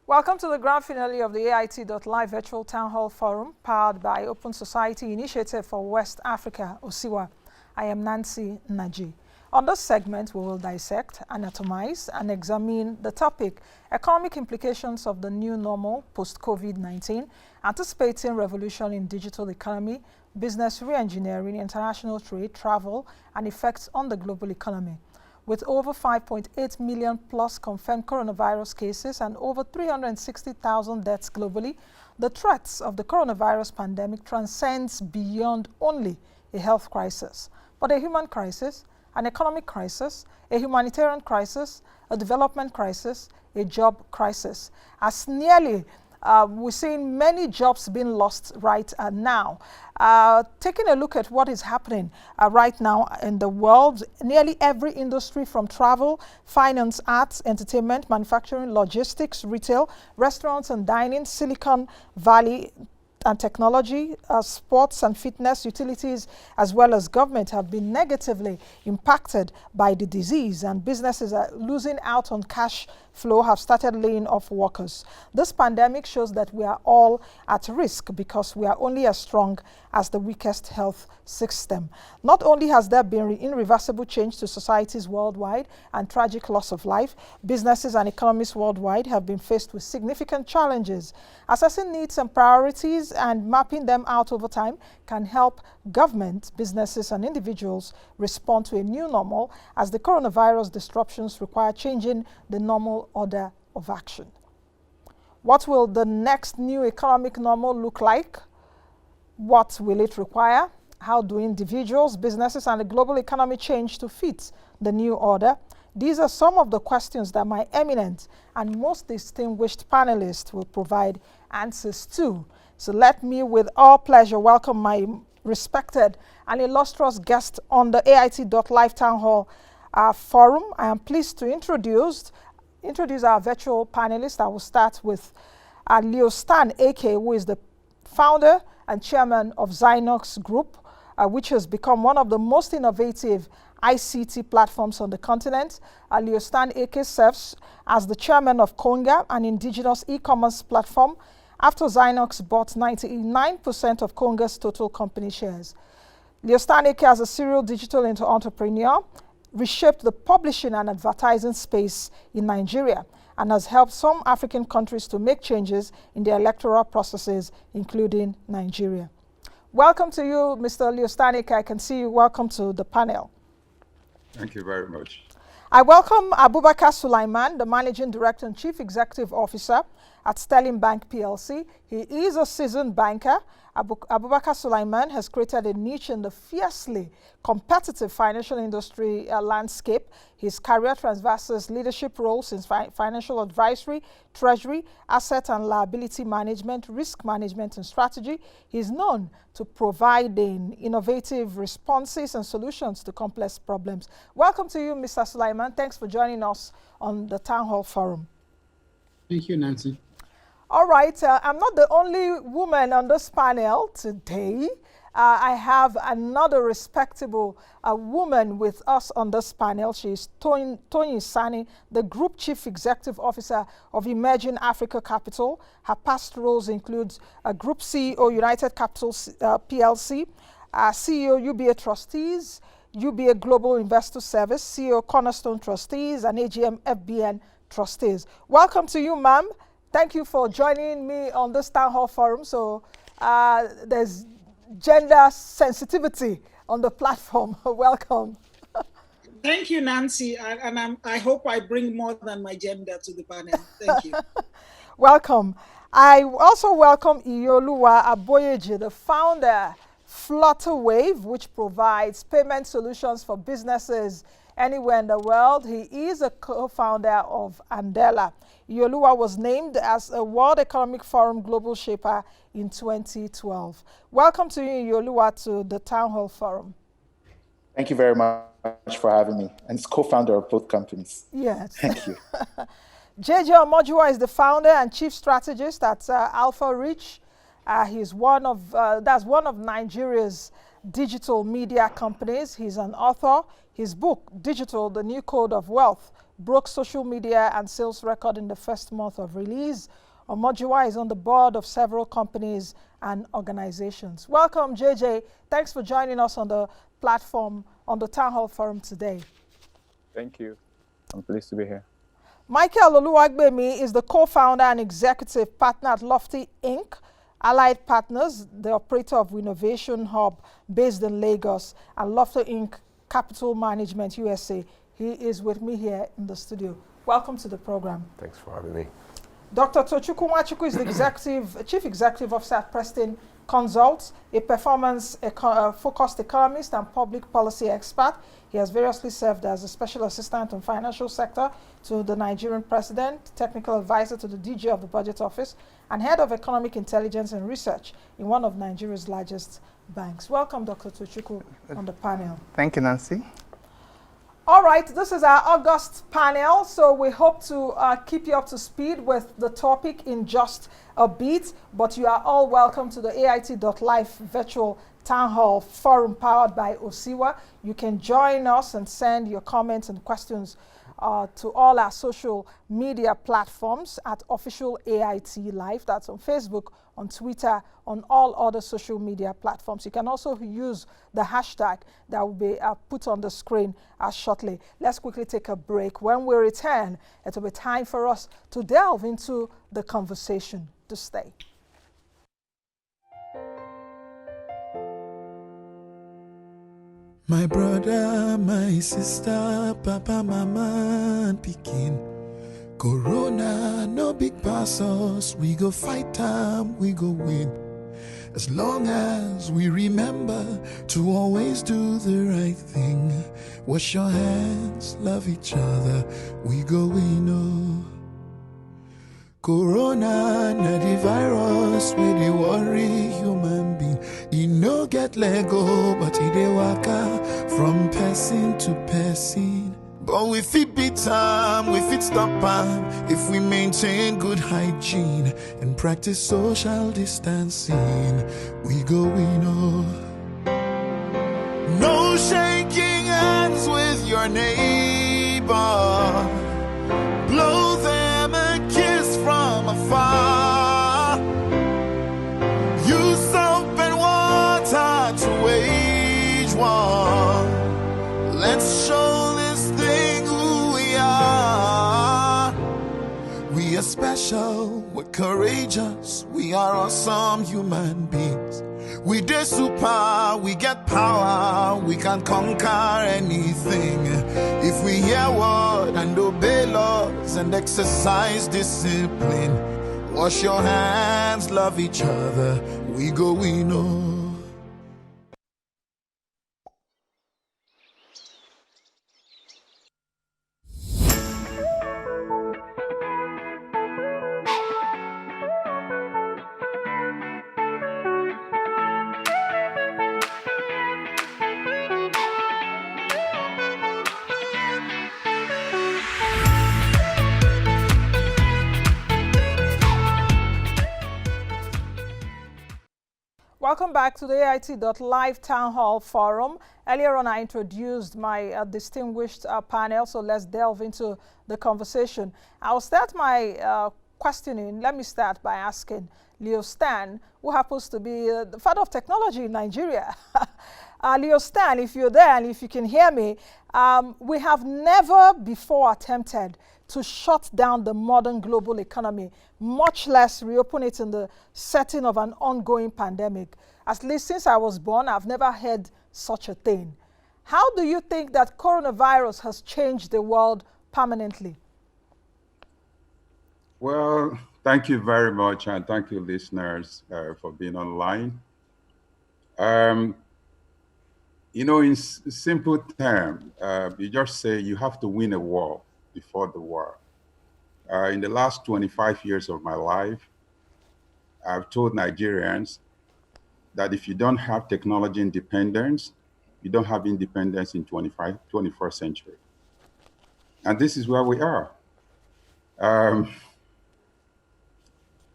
Welcome to the grand finale of the AIT.live virtual town hall forum powered by Open Society Initiative for West Africa, OSIWA. I am Nnaji. On this segment, we will dissect, anatomize, and examine the topic, economic implications of the new normal post-COVID-19, anticipating revolution in digital economy, business re-engineering, international trade, travel, and effects on the global economy. With over 5.8 million plus confirmed coronavirus cases and over 360,000 deaths globally, the threats of the coronavirus pandemic transcends beyond only a health crisis, but a human crisis, an economic crisis, a humanitarian crisis, a development crisis, a job crisis. As nearly we're seeing many jobs being lost right now. Taking a look at what is happening right now in the world, nearly every industry from travel, finance, arts, entertainment, manufacturing, logistics, retail, restaurants and dining, Silicon Valley and technology, sports and fitness, utilities, as well as government have been negatively impacted by the disease, and businesses are losing out on cash flow, have started laying off workers. This pandemic shows that we are all at risk because we are only as strong as the weakest health system. Not only has there been irreversible change to societies worldwide and tragic loss of life, businesses and economies worldwide have been faced with significant challenges. Assessing needs and priorities and mapping them out over time can help government, businesses, and individuals respond to a new normal as the coronavirus disruptions require changing the normal order of action. What will the next new economic normal look like? What will it require? How do individuals, businesses, and the global economy change to fit the new order? These are some of the questions that my eminent and most distinguished panelists will provide answers to. So let me, with all pleasure, welcome my respected and illustrious guest on the AIT.live Town Hall forum. I am pleased to introduce our virtual panelists. I will start with Stan Ekeh, who is the founder and chairman of Zynox Group, which has become one of the most innovative ICT platforms on the continent. Stan Ekeh serves as the chairman of Konga, an indigenous e-commerce platform, after Zynox bought 99% of Konga's total company shares. Stan Ekeh, as a serial digital entrepreneur, reshaped the publishing and advertising space in Nigeria and has helped some African countries to make changes in their electoral processes, including Nigeria. Welcome to you, Mr. Stan Ekeh. I can see you. Welcome to the panel. Thank you very much. I welcome Abubakar Suleiman, the Managing Director and Chief Executive Officer at Sterling Bank PLC. He is a seasoned banker. Abubakar Suleiman has created a niche in the fiercely competitive financial industry landscape. His career traverses leadership roles in financial advisory, treasury, asset and liability management, risk management and strategy. He is known to providing innovative responses and solutions to complex problems. Welcome to you, Mr. Suleiman. Thanks for joining us on the Town Hall Forum. Thank you, Nancy. All right, I'm not the only woman on this panel today. I have another respectable woman with us on this panel. She's Toyin Sanni, the Group Chief Executive Officer of Emerging Africa Capital. Her past roles include Group CEO, United Capital PLC, CEO, UBA Trustees, UBA Global Investor Service, CEO, Cornerstone Trustees, and AGM FBN Trustees. Welcome to you, ma'am. Thank you for joining me on this Town Hall Forum. So there's gender sensitivity on the platform. Welcome. Thank you, Nancy. And I hope I bring more than my gender to the panel. Thank you. Welcome. I also welcome Iyinoluwa Aboyeji, the founder Flutterwave, which provides payment solutions for businesses anywhere in the world. He is a co-founder of Andela. Iyinoluwa was named as a World Economic Forum Global Shaper in 2012. Welcome to you, Iyinoluwa, to the Town Hall Forum. Thank you very much for having me. And it's co-founder of both companies. Yes. Thank you. JJ Omojuwa is the founder and chief strategist at Alpha Reach. He's one of Nigeria's digital media companies. He's an author. His book, Digital, The New Code of Wealth, broke social media and sales record in the first month of release. Omojuwa is on the board of several companies and organizations. Welcome, JJ. Thanks for joining us on the platform, on the Town Hall Forum today. Thank you. I'm pleased to be here. Michael Oluwagbemi is the co-founder and executive partner at Lofty Inc., Allied Partners, the operator of Innovation Hub based in Lagos, and Lofty Inc. Capital Management USA. He is with me here in the studio. Welcome to the program. Thanks for having me. Dr. Tochukwu Nwachukwu is the Chief Executive Officer at Preston Consults, a performance-focused economist and public policy expert. He has variously served as a special assistant on financial sector to the Nigerian president, technical advisor to the DG of the Budget Office, and head of economic intelligence and research in one of Nigeria's largest banks. Welcome, Dr. Tochukwu, on the panel. Thank you, Nancy. All right, this is our August panel, so we hope to keep you up to speed with the topic in just a bit, but you are all welcome to the AIT.live virtual Town Hall Forum powered by Osiwa. You can join us and send your comments and questions to all our social media platforms at official AIT Live. That's on Facebook, on Twitter, on all other social media platforms. You can also use the hashtag that will be put on the screen shortly. Let's quickly take a break. When we return, it will be time for us to delve into the conversation. To stay. My brother, my sister, papa, mama, and pikin. Corona, no big pass us. We go fight time, we go win. As long as we remember to always do the right thing. Wash your hands, love each other, we go win. Oh. Corona, na the virus, we dey worry human being. E no get Lego, but e dey waka from person to person. But we fit beat am, we fit stop am, if we maintain good hygiene and practice social distancing. We go win, oh. No shaking hands with your neighbor. Blow them a kiss from afar. Use soap and water to wage war. Let's show this thing who we are. We are special, we're courageous, we are awesome human beings. We dey super, we get power, we can conquer anything. If we hear word and obey laws and exercise discipline. Wash your hands, love each other, we go win, oh. Welcome back to the AIT.live Town Hall Forum. Earlier on, I introduced my distinguished panel, so let's delve into the conversation. I'll start my questioning. Let me start by asking Leo Stan, who happens to be the father of technology in Nigeria. Leo Stan, if you're there and if you can hear me, we have never before attempted to shut down the modern global economy, much less reopen it in the setting of an ongoing pandemic. At least since I was born, I've never heard such a thing. How do you think that coronavirus has changed the world permanently? Well, thank you very much, and thank you, listeners, for being online. You know, in simple terms, you just say you have to win a war before the war. In the last 25 years of my life, I've told Nigerians that if you don't have technology independence, you don't have independence in 21st century. And this is where we are.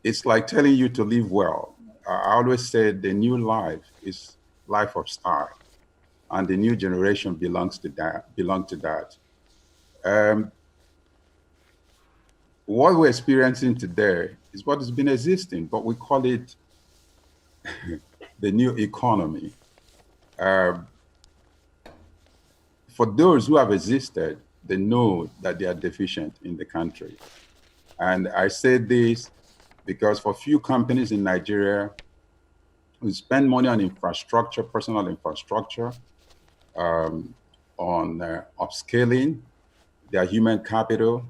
It's like telling you to live well. I always say the new life is life of style, and the new generation belongs to that. what we're experiencing today is what has been existing, but we call it the new economy. For those who have existed, they know that they are deficient in the country. And I say this because for few companies in Nigeria who spend money on infrastructure, personal infrastructure, on upscaling their human capital,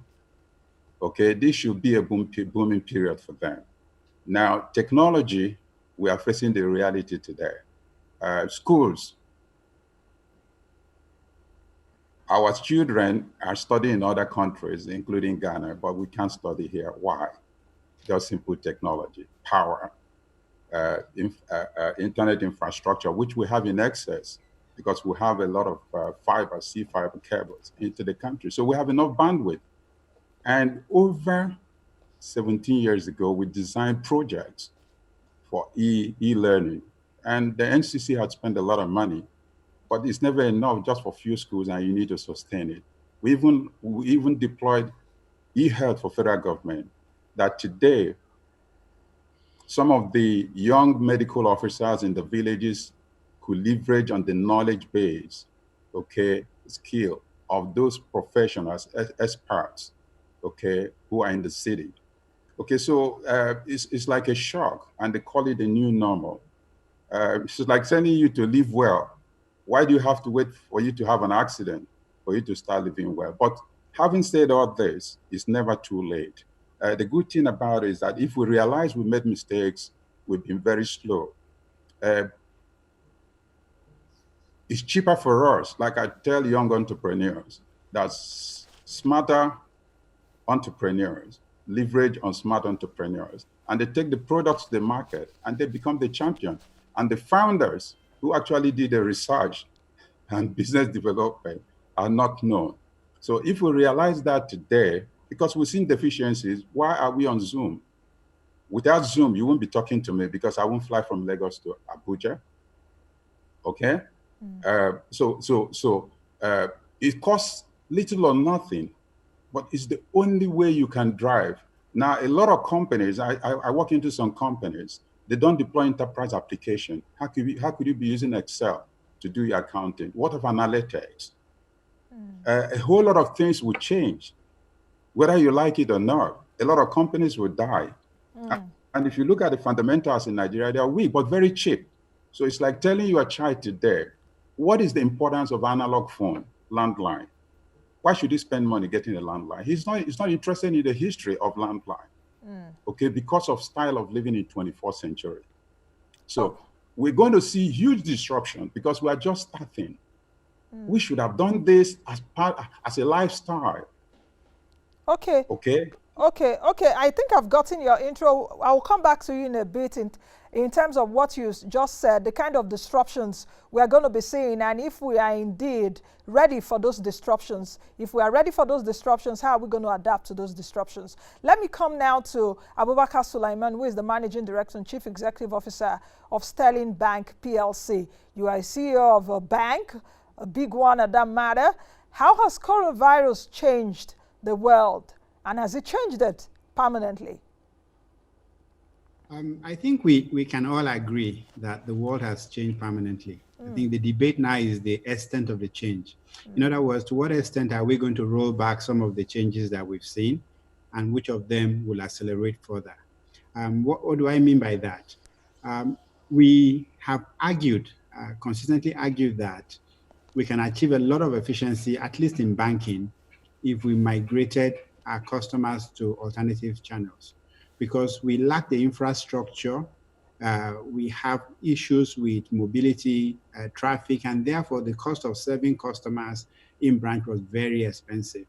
okay, this should be a booming period for them. Now, technology, we are facing the reality today. Schools, our children are studying in other countries, including Ghana, but we can't study here. Why? Just simple technology, power, internet infrastructure, which we have in excess because we have a lot of fiber, C-fiber cables into the country. So we have enough bandwidth. And over 17 years ago, we designed projects for e-learning. And the NCC had spent a lot of money, but it's never enough just for few schools, and you need to sustain it. We even deployed e-health for federal government, that today, some of the young medical officers in the villages could leverage on the knowledge base, okay, skill of those professionals, experts, okay, who are in the city. Okay, so it's like a shock, and they call it a new normal. It's like sending you to live well. Why do you have to wait for you to have an accident for you to start living well? But having said all this, it's never too late. The good thing about it is that if we realize we made mistakes, we've been very slow. It's cheaper for us. Like I tell young entrepreneurs, that's smarter entrepreneurs leverage on smart entrepreneurs, and they take the products to the market and they become the champion. And the founders who actually did the research and business development are not known. So if we realize that today, because we've seen deficiencies, why are we on Zoom? Without Zoom, you won't be talking to me because I won't fly from Lagos to Abuja. Okay? It costs little or nothing, but it's the only way you can drive. Now, a lot of companies, I walk into some companies, they don't deploy enterprise application. How could you be using Excel to do your accounting? What of analytics? A whole lot of things will change, whether you like it or not. A lot of companies will die. And if you look at the fundamentals in Nigeria, they are weak, but very cheap. So it's like telling your child today, what is the importance of analog phone, landline? Why should he spend money getting a landline? He's not interested in the history of landline, okay, because of style of living in 21st century. So we're going to see huge disruption because we are just starting. We should have done this as a lifestyle. Okay. Okay. Okay. I think I've gotten your intro. I'll come back to you in a bit in terms of what you just said, the kind of disruptions we are going to be seeing, and if we are indeed ready for those disruptions. If we are ready for those disruptions, how are we going to adapt to those disruptions? Let me come now to Abubakar Suleiman, who is the Managing Director and Chief Executive Officer of Sterling Bank PLC. You are CEO of a bank, a big one at that matter. How has coronavirus changed the world, and has it changed it permanently? I think we can all agree that the world has changed permanently. I think the debate now is the extent of the change. In other words, to what extent are we going to roll back some of the changes that we've seen, and which of them will accelerate further? What do I mean by that? We have consistently argued that we can achieve a lot of efficiency, at least in banking, if we migrated our customers to alternative channels, because we lack the infrastructure. We have issues with mobility, traffic, and therefore the cost of serving customers in branch was very expensive.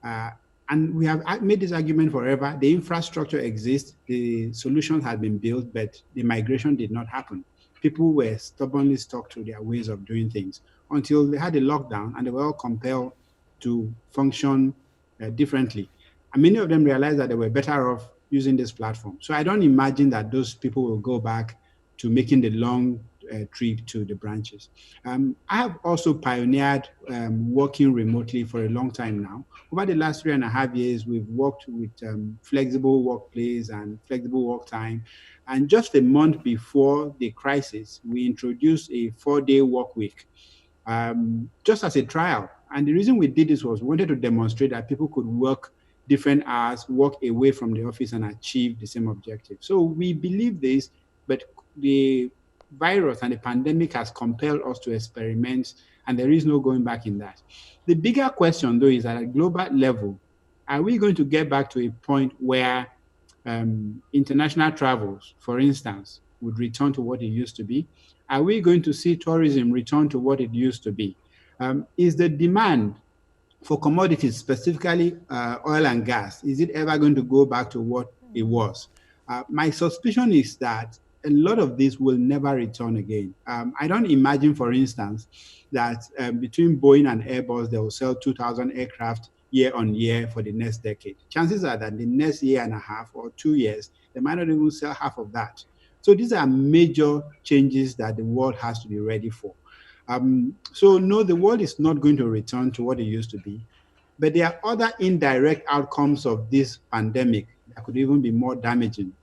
And we have made this argument forever. The infrastructure exists, the solutions had been built, but the migration did not happen. People were stubbornly stuck to their ways of doing things until they had a lockdown and they were all compelled to function differently. And many of them realized that they were better off using this platform. So I don't imagine that those people will go back to making the long trip to the branches. I have also pioneered working remotely for a long time now. Over the last 3.5 years, we've worked with flexible workplace and flexible work time. And just a month before the crisis, we introduced a 4-day work week, just as a trial. And the reason we did this was we wanted to demonstrate that people could work different hours, work away from the office and achieve the same objective. So we believe this, but the virus and the pandemic has compelled us to experiment, and there is no going back in that. The bigger question, though, is at a global level, are we going to get back to a point where international travels, for instance, would return to what it used to be? Are we going to see tourism return to what it used to be? Is the demand for commodities, specifically oil and gas, is it ever going to go back to what it was? My suspicion is that a lot of this will never return again. I don't imagine, for instance, that between Boeing and Airbus, they will sell 2,000 aircraft year on year for the next decade. Chances are that the next 1.5 or 2 years, they might not even sell half of that. So these are major changes that the world has to be ready for. So no, the world is not going to return to what it used to be, but there are other indirect outcomes of this pandemic that could even be more damaging.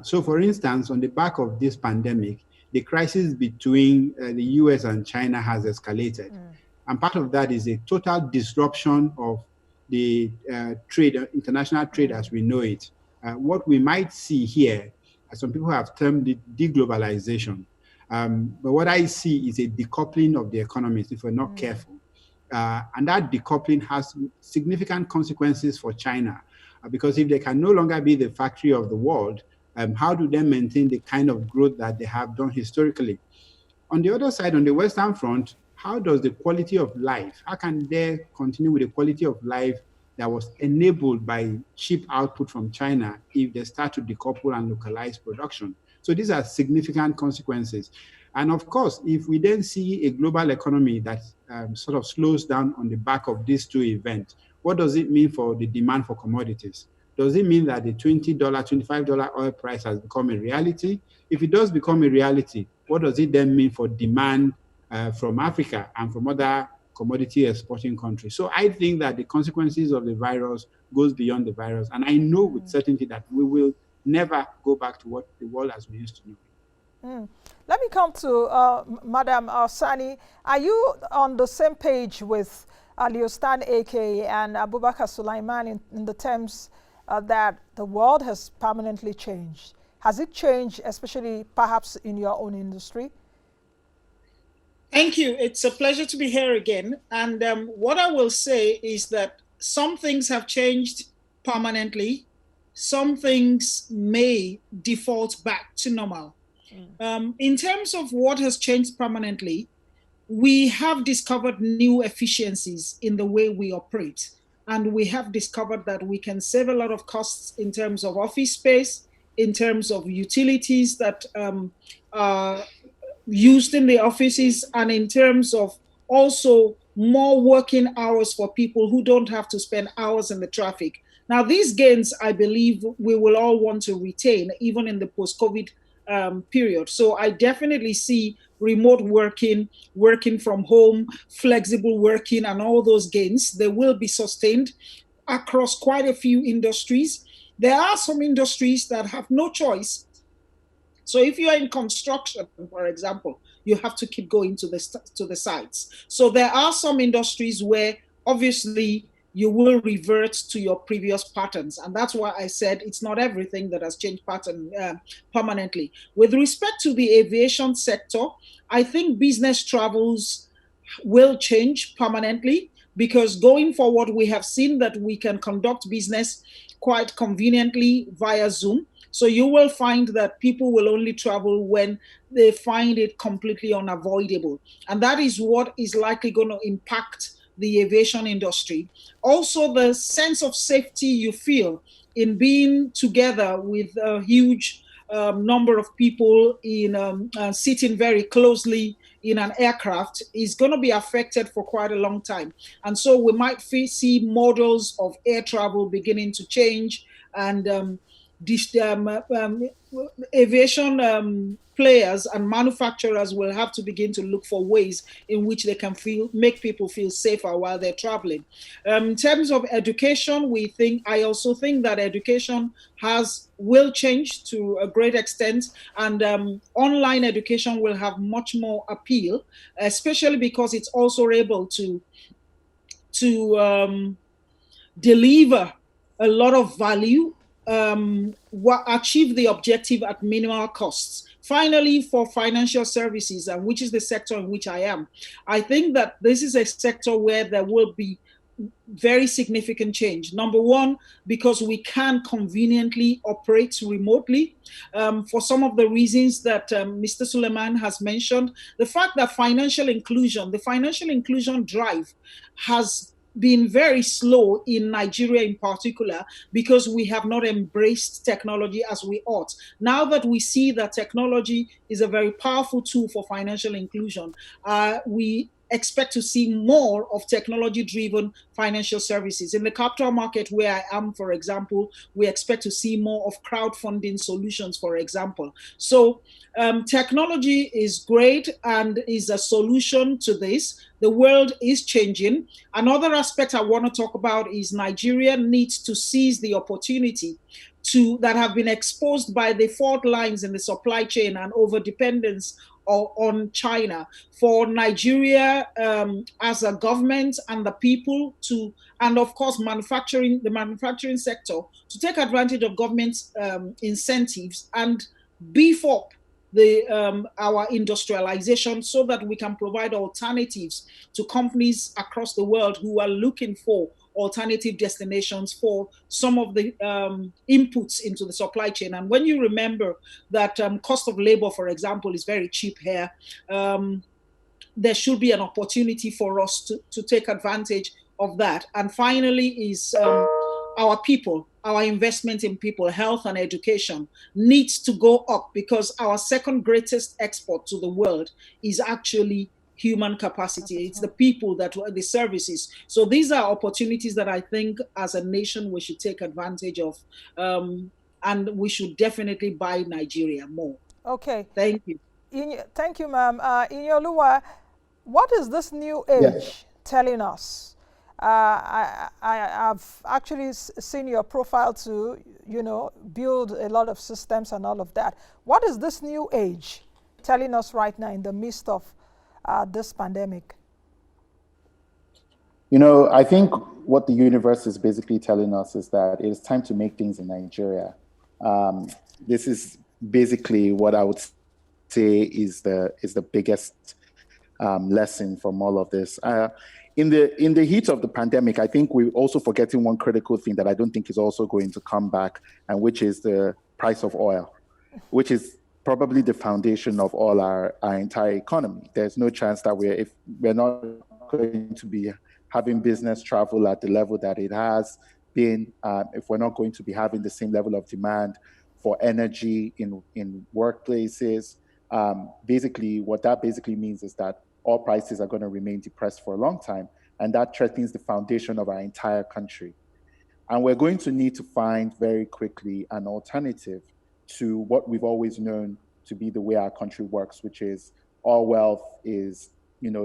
So for instance, on the back of this pandemic, the crisis between the US and China has escalated. And part of that is a total disruption of the trade, international trade as we know it. What we might see here, as some people have termed it, deglobalization. But what I see is a decoupling of the economies if we're not careful. And that decoupling has significant consequences for China, because if they can no longer be the factory of the world, how do they maintain the kind of growth that they have done historically? On the other side, on the Western front, how does the quality of life, how can they continue with the quality of life that was enabled by cheap output from China if they start to decouple and localize production? So these are significant consequences. And of course, if we then see a global economy that sort of slows down on the back of these two events, what does it mean for the demand for commodities? Does it mean that the $20, $25 oil price has become a reality? If it does become a reality, what does it then mean for demand from Africa and from other commodity exporting countries? So I think that the consequences of the virus goes beyond the virus. And I know with certainty that we will never go back to what the world as we used to know. Let me come to Madam Sanni. Are you on the same page with Stan Ekeh and Abubakar Suleiman in the terms that the world has permanently changed? Has it changed, especially perhaps in your own industry? Thank you. It's a pleasure to be here again. And what I will say is that some things have changed permanently. Some things may default back to normal. In terms of what has changed permanently, we have discovered new efficiencies in the way we operate. And we have discovered that we can save a lot of costs in terms of office space, in terms of utilities that are used in the offices, and in terms of also more working hours for people who don't have to spend hours in the traffic. Now, these gains, I believe, we will all want to retain, even in the post-COVID period. So I definitely see remote working, working from home, flexible working, and all those gains, they will be sustained across quite a few industries. There are some industries that have no choice. So if you are in construction, for example, you have to keep going to the sites. So there are some industries where obviously you will revert to your previous patterns. And that's why I said it's not everything that has changed pattern permanently. With respect to the aviation sector, I think business travels will change permanently, because going forward, we have seen that we can conduct business quite conveniently via Zoom. So you will find that people will only travel when they find it completely unavoidable. And that is what is likely going to impact the aviation industry. Also, the sense of safety you feel in being together with a huge number of people in sitting very closely in an aircraft is going to be affected for quite a long time. And so we might see models of air travel beginning to change, and aviation players and manufacturers will have to begin to look for ways in which they can make people feel safer while they're traveling. In terms of education, I also think that education will change to a great extent, and online education will have much more appeal, especially because it's also able to deliver a lot of value, achieve the objective at minimal costs. Finally, for financial services, which is the sector in which I am, I think that this is a sector where there will be very significant change. Number one, because we can conveniently operate remotely for some of the reasons that Mr. Suleiman has mentioned. The fact that the financial inclusion drive has been very slow in Nigeria in particular, because we have not embraced technology as we ought. Now that we see that technology is a very powerful tool for financial inclusion, we expect to see more of technology-driven financial services. In the capital market where I am, for example, we expect to see more of crowdfunding solutions, for example. So technology is great and is a solution to this. The world is changing. Another aspect I want to talk about is Nigeria needs to seize the opportunity that have been exposed by the fault lines in the supply chain and overdependence on China, for Nigeria as a government and the people and of course the manufacturing sector, to take advantage of government incentives and beef up our industrialization, so that we can provide alternatives to companies across the world who are looking for alternative destinations for some of the inputs into the supply chain. And when you remember that cost of labor, for example, is very cheap here, there should be an opportunity for us to take advantage of that. And finally is our people. Our investment in people, health and education needs to go up, because our second greatest export to the world is actually human capacity. It's the people that are the services. So these are opportunities that I think as a nation we should take advantage of, and we should definitely buy Nigeria more. Okay. Thank you. Thank you, ma'am. Iyinoluwa, what is this new age telling us? I've actually seen your profile to, build a lot of systems and all of that. What is this new age telling us right now in the midst of this pandemic? I think what the universe is basically telling us is that it is time to make things in Nigeria. This is basically what I would say is the biggest lesson from all of this. In the heat of the pandemic, I think we're also forgetting one critical thing that I don't think is also going to come back, and which is the price of oil, which is probably the foundation of all our entire economy. There's no chance that if we're not going to be having business travel at the level that it has been, if we're not going to be having the same level of demand for energy in workplaces, basically what that basically means is that all prices are going to remain depressed for a long time, and that threatens the foundation of our entire country. And we're going to need to find very quickly an alternative to what we've always known to be the way our country works, which is all wealth is,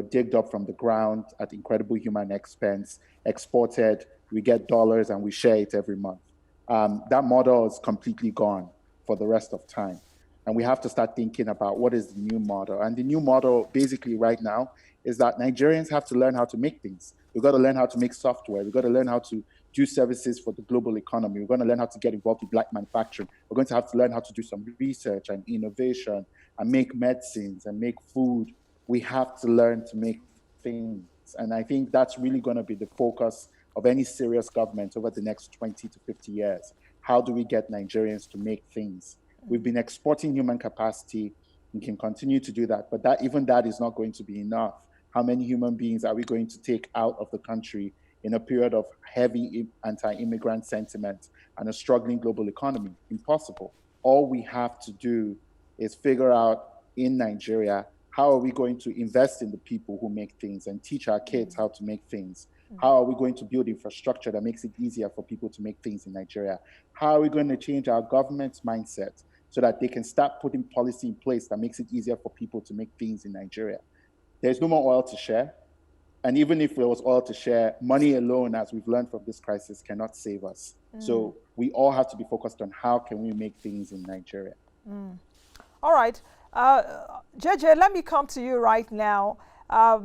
digged up from the ground at incredible human expense, exported, we get dollars and we share it every month. That model is completely gone for the rest of time. And we have to start thinking about what is the new model. And the new model basically right now is that Nigerians have to learn how to make things. We've got to learn how to make software. We've got to learn how to do services for the global economy. We're going to learn how to get involved with black manufacturing. We're going to have to learn how to do some research and innovation and make medicines and make food. We have to learn to make things. And I think that's really going to be the focus of any serious government over the next 20 to 50 years. How do we get Nigerians to make things? We've been exporting human capacity and can continue to do that, but even that is not going to be enough. How many human beings are we going to take out of the country in a period of heavy anti-immigrant sentiment and a struggling global economy? Impossible. All we have to do is figure out in Nigeria, how are we going to invest in the people who make things and teach our kids how to make things? How are we going to build infrastructure that makes it easier for people to make things in Nigeria? How are we going to change our government's mindset so that they can start putting policy in place that makes it easier for people to make things in Nigeria? There's no more oil to share. And even if there was oil to share, money alone, as we've learned from this crisis, cannot save us. So we all have to be focused on how can we make things in Nigeria. All right. JJ, let me come to you right now.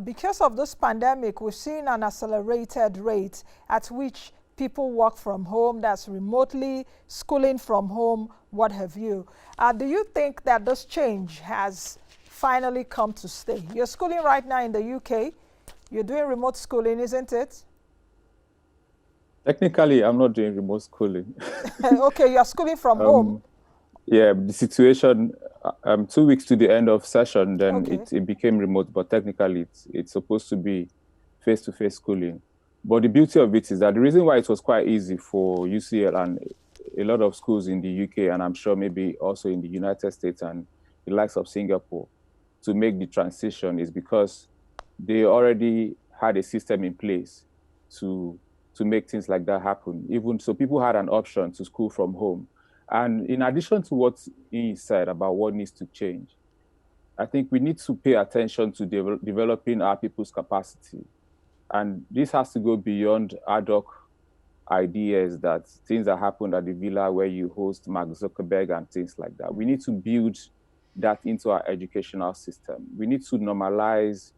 Because of this pandemic, we've seen an accelerated rate at which people work from home, that's remotely, schooling from home, what have you. Do you think that this change has finally come to stay? You're schooling right now in the UK. You're doing remote schooling, isn't it? Technically, I'm not doing remote schooling. Okay, you're schooling from home. Yeah, the situation, 2 weeks to the end of session, then it became remote, but technically it's supposed to be face-to-face schooling. But the beauty of it is that the reason why it was quite easy for UCL and a lot of schools in the UK, and I'm sure maybe also in the United States and the likes of Singapore, to make the transition is because they already had a system in place to make things like that happen. Even so, people had an option to school from home. And in addition to what he said about what needs to change, I think we need to pay attention to developing our people's capacity. And this has to go beyond ad hoc ideas that things that happened at the villa where you host Mark Zuckerberg and things like that. We need to build that into our educational system. We need to normalize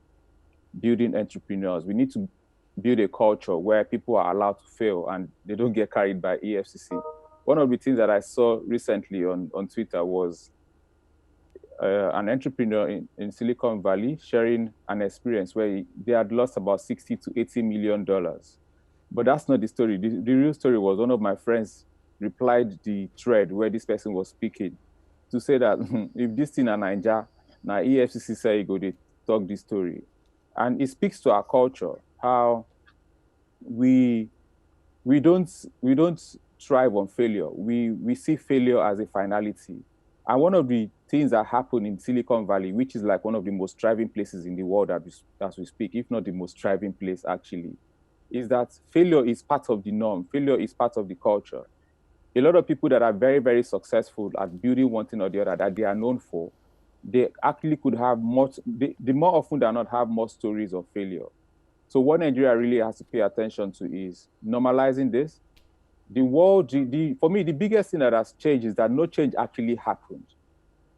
building entrepreneurs. We need to build a culture where people are allowed to fail and they don't get carried by EFCC. One of the things that I saw recently on Twitter was an entrepreneur in Silicon Valley sharing an experience where they had lost about $60 to $80 million. But that's not the story. The real story was one of my friends replied the thread where this person was speaking to say that if this thing in Nigeria, now EFCC say you go to talk this story. And it speaks to our culture, how we don't thrive on failure. We see failure as a finality. And one of the things that happen in Silicon Valley, which is like one of the most thriving places in the world as we speak, if not the most thriving place actually, is that failure is part of the norm. Failure is part of the culture. A lot of people that are very, very successful at building one thing or the other that they are known for, they actually could have they more often than not have more stories of failure. So what Nigeria really has to pay attention to is normalizing this. The world, for me, the biggest thing that has changed is that no change actually happened.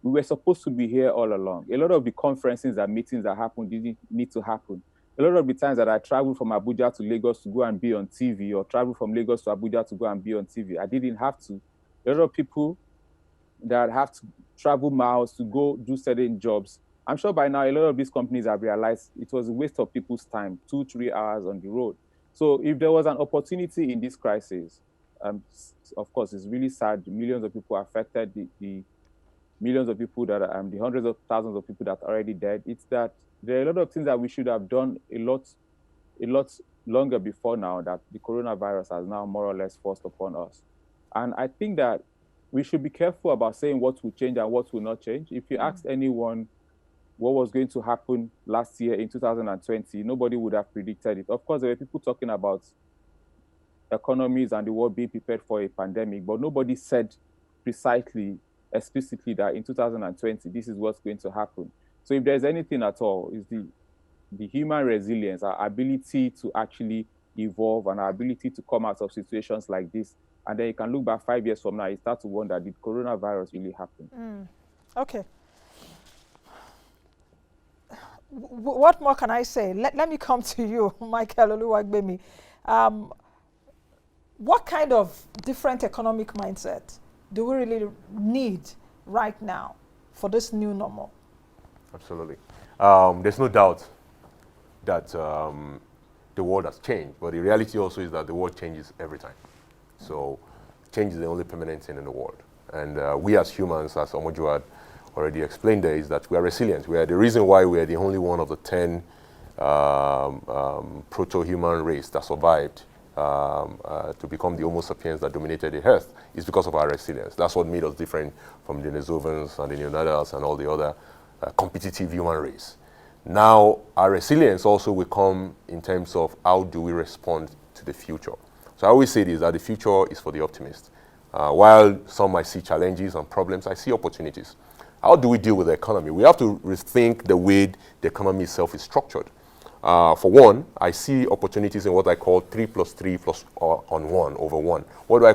We were supposed to be here all along. A lot of the conferences and meetings that happened didn't need to happen. A lot of the times that I traveled from Abuja to Lagos to go and be on TV, or travel from Lagos to Abuja to go and be on TV, I didn't have to. A lot of people that have to travel miles to go do certain jobs, I'm sure by now a lot of these companies have realized it was a waste of people's time, 2-3 hours on the road. So if there was an opportunity in this crisis, of course, it's really sad. The millions of people affected, the millions of people that are, the hundreds of thousands of people that are already dead. It's that there are a lot of things that we should have done a lot longer before now that the coronavirus has now more or less forced upon us. And I think that we should be careful about saying what will change and what will not change. If you asked anyone what was going to happen last year in 2020, nobody would have predicted it. Of course, there were people talking about economies and the world being prepared for a pandemic, but nobody said precisely, explicitly that in 2020, this is what's going to happen. So if there's anything at all, is the human resilience, our ability to actually evolve and our ability to come out of situations like this. And then you can look back 5 years from now, you start to wonder, did coronavirus really happen? Okay. What more can I say? Let me come to you, Michael Oluwagbemi. What kind of different economic mindset do we really need right now for this new normal? Absolutely. There's no doubt that the world has changed, but the reality also is that the world changes every time. So change is the only permanent thing in the world. And we as humans, as Omojuwa already explained there, is that we are resilient. We are the reason why we are the only one of the 10 proto-human race that survived to become the Homo sapiens that dominated the earth is because of our resilience. That's what made us different from the Denisovans and the Neanderthals and all the other competitive human race. Now, our resilience also will come in terms of how do we respond to the future. So I always say this, that the future is for the optimist. While some might see challenges and problems, I see opportunities. How do we deal with the economy? We have to rethink the way the economy itself is structured. For one, I see opportunities in what I call 3 + 3 on 1 over 1. What do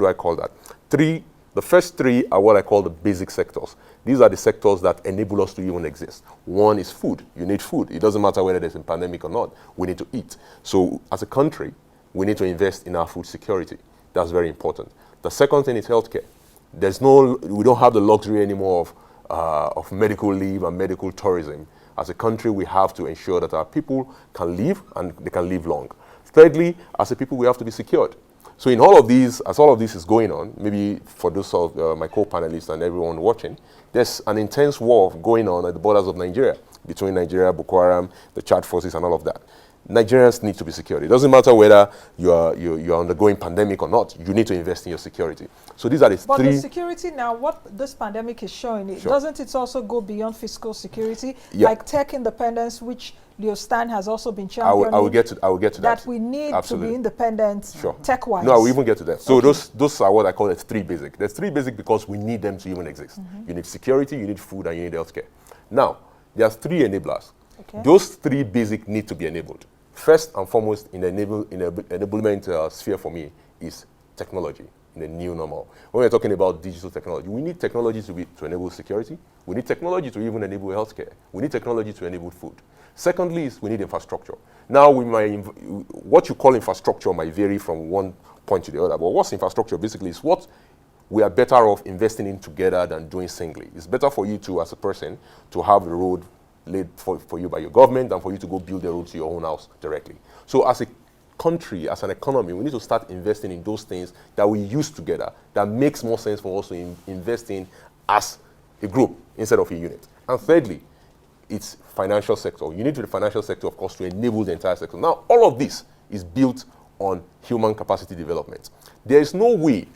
I call that? The first 3 are what I call the basic sectors. These are the sectors that enable us to even exist. One is food. You need food. It doesn't matter whether there's a pandemic or not. We need to eat. So as a country, we need to invest in our food security. That's very important. The second thing is healthcare. We don't have the luxury anymore of medical leave and medical tourism. As a country, we have to ensure that our people can live and they can live long. Thirdly, as a people, we have to be secured. So in all of these, as all of this is going on, maybe for those of my co-panelists and everyone watching, there's an intense war going on at the borders of Nigeria, between Nigeria, Boko Haram, the Chad forces and all of that. Nigerians need to be secured. It doesn't matter whether you're undergoing pandemic or not, you need to invest in your security. So these are the But three... the security now, what this pandemic is showing, Sure. doesn't it also go beyond fiscal security? Yeah. Like tech independence, which Stan has also been championing. I will get to that. That we need Absolutely. to be independent Sure. tech-wise. No, I will even get to that. So Okay. those are what I call the 3 basic. There's 3 basic because we need them to even exist. You need security, you need food, and you need healthcare. Now, there's 3 enablers. Okay. Those 3 basic need to be enabled. First and foremost in the enablement sphere for me is technology in the new normal. When we're talking about digital technology, we need technology to enable security. We need technology to even enable healthcare. We need technology to enable food. Secondly, is we need infrastructure. Now, what you call infrastructure might vary from one point to the other, but what's infrastructure basically is what we are better off investing in together than doing singly. It's better for you to, as a person, to have the road laid for you by your government than for you to go build the road to your own house directly. So as a country, as an economy, we need to start investing in those things that we use together, that makes more sense for us to invest in as a group instead of a unit. And thirdly, it's financial sector. You need the financial sector, of course, to enable the entire sector. Now, all of this is built on human capacity development. There is no way,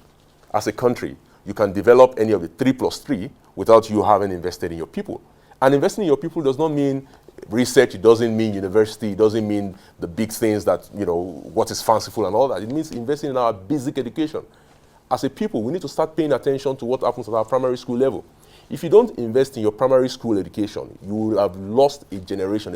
as a country, you can develop any of the 3 + 3 without you having invested in your people. And investing in your people does not mean research, it doesn't mean university, it doesn't mean the big things that, what is fanciful and all that. It means investing in our basic education. As a people, we need to start paying attention to what happens at our primary school level. If you don't invest in your primary school education, you will have lost a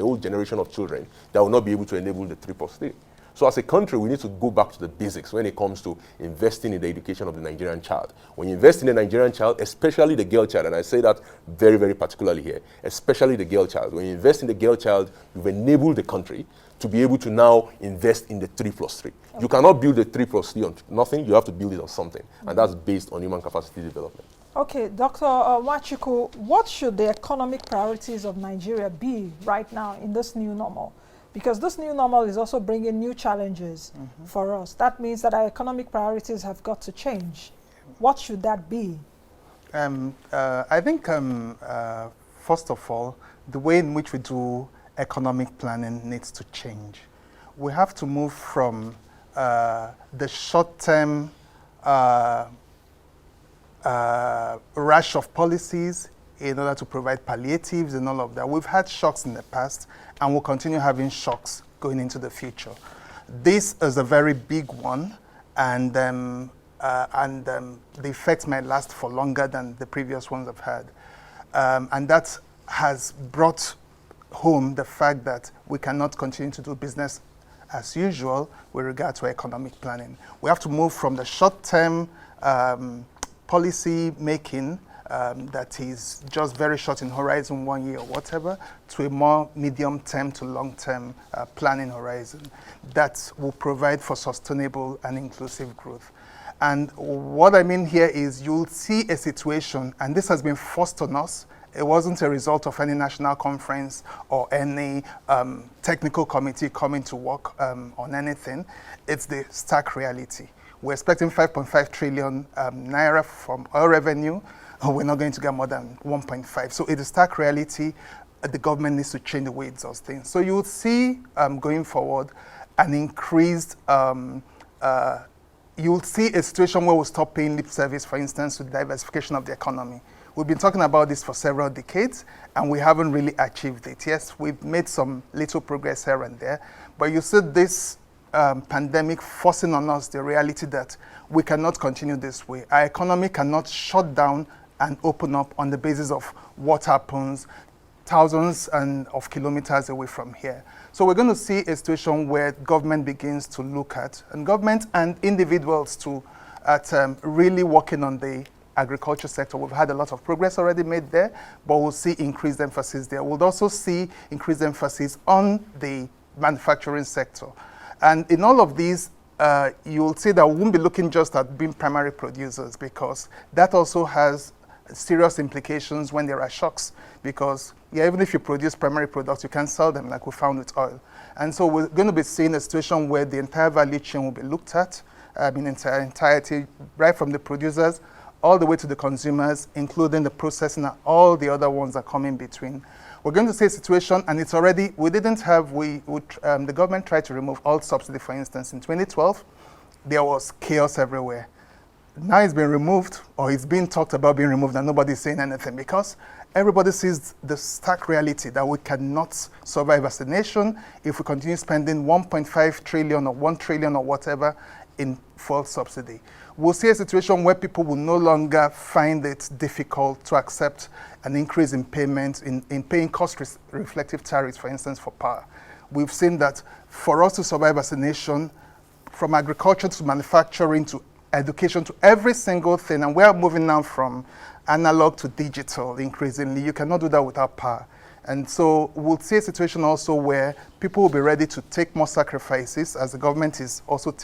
whole generation of children that will not be able to enable the 3 + 3. So as a country, we need to go back to the basics when it comes to investing in the education of the Nigerian child. When you invest in the Nigerian child, especially the girl child, and I say that very, very particularly here, especially the girl child, when you invest in the girl child, you've enabled the country to be able to now invest in the 3 + 3. Okay. You cannot build the 3 + 3 on nothing, you have to build it on something, and that's based on human capacity development. Okay, Dr. Nwachukwu, what should the economic priorities of Nigeria be right now in this new normal? Because this new normal is also bringing new challenges for us. That means that our economic priorities have got to change. What should that be? I think, first of all, the way in which we do economic planning needs to change. We have to move from the short-term rush of policies in order to provide palliatives and all of that. We've had shocks in the past, and we'll continue having shocks going into the future. This is a very big one, and the effects might last for longer than the previous ones I've had. And that has brought home the fact that we cannot continue to do business as usual with regard to economic planning. We have to move from the short-term policy making that is just very short in horizon, 1 year or whatever, to a more medium-term to long-term planning horizon that will provide for sustainable and inclusive growth. And what I mean here is you'll see a situation, and this has been forced on us. It wasn't a result of any national conference or any technical committee coming to work on anything. It's the stark reality. We're expecting 5.5 trillion naira from oil revenue. We're not going to get more than 1.5. So it is stark reality. The government needs to change the way it does things. So you will see going forward an increased, you will see a situation where we'll stop paying lip service, for instance, to the diversification of the economy. We've been talking about this for several decades, and we haven't really achieved it. Yes, we've made some little progress here and there, but you see this pandemic forcing on us the reality that we cannot continue this way. Our economy cannot shut down and open up on the basis of what happens thousands of kilometers away from here. So we're going to see a situation where government begins to look at, and government and individuals too, at really working on the agriculture sector. We've had a lot of progress already made there, but we'll see increased emphasis there. We'll also see increased emphasis on the manufacturing sector. And in all of these, you'll see that we won't be looking just at being primary producers, because that also has serious implications when there are shocks, because even if you produce primary products, you can sell them, like we found with oil. And so we're going to be seeing a situation where the entire value chain will be looked at in entirety, right from the producers all the way to the consumers, including the processing and all the other ones that come in between. We're going to see a situation, and it's already, the government tried to remove all subsidy, for instance. In 2012, there was chaos everywhere. Now it's been removed, or it's being talked about being removed, and nobody's saying anything, because everybody sees the stark reality that we cannot survive as a nation if we continue spending 1.5 trillion or 1 trillion or whatever in fuel subsidy. We'll see a situation where people will no longer find it difficult to accept an increase in payment, in paying cost-reflective tariffs, for instance, for power. We've seen that for us to survive as a nation, from agriculture to manufacturing to education to every single thing, and we're moving now from analog to digital increasingly, you cannot do that without power. And so we'll see a situation also where people will be ready to take more sacrifices, as the government is also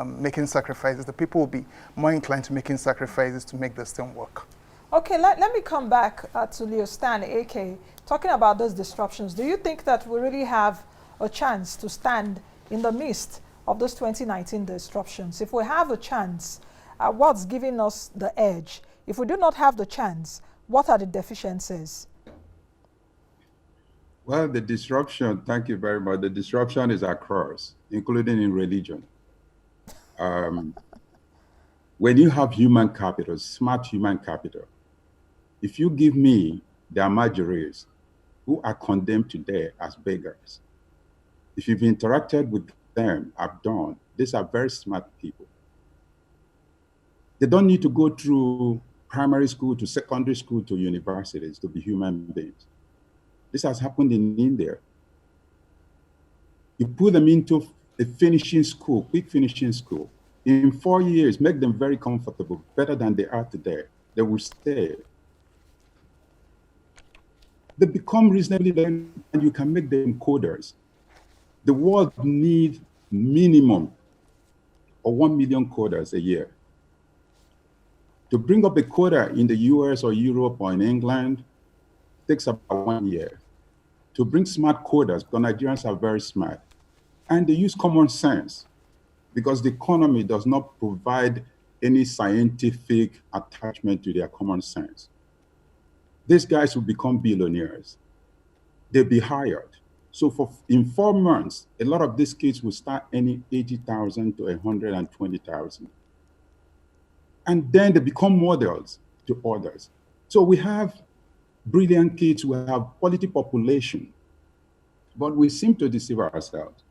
making sacrifices. The people will be more inclined to making sacrifices to make this thing work. Okay, let me come back to Leo Stan Ekeh. Talking about those disruptions, do you think that we really have a chance to stand in the midst of those 2019 disruptions? If we have a chance, what's giving us the edge? If we do not have the chance, what are the deficiencies? Well, the disruption, thank you very much. The disruption is across, including in religion. When you have human capital, smart human capital, if you give me the Amajiris who are condemned today as beggars, if you've interacted with them, these are very smart people. They don't need to go through primary school to secondary school to universities to be human beings. This has happened in India. You put them into a finishing school, quick finishing school. In 4 years, make them very comfortable, better than they are today. They will stay. They become reasonably learned, and you can make them coders. The world needs minimum of 1 million coders a year. To bring up a coder in the US or Europe or in England takes about 1 year. To bring smart coders, because Nigerians are very smart, and they use common sense, because the economy does not provide any scientific attachment to their common sense. These guys will become billionaires. They'll be hired. So in 4 months, a lot of these kids will start earning 80,000 to 120,000. And then they become models to others. So we have brilliant kids, we have quality population, but we seem to deceive ourselves.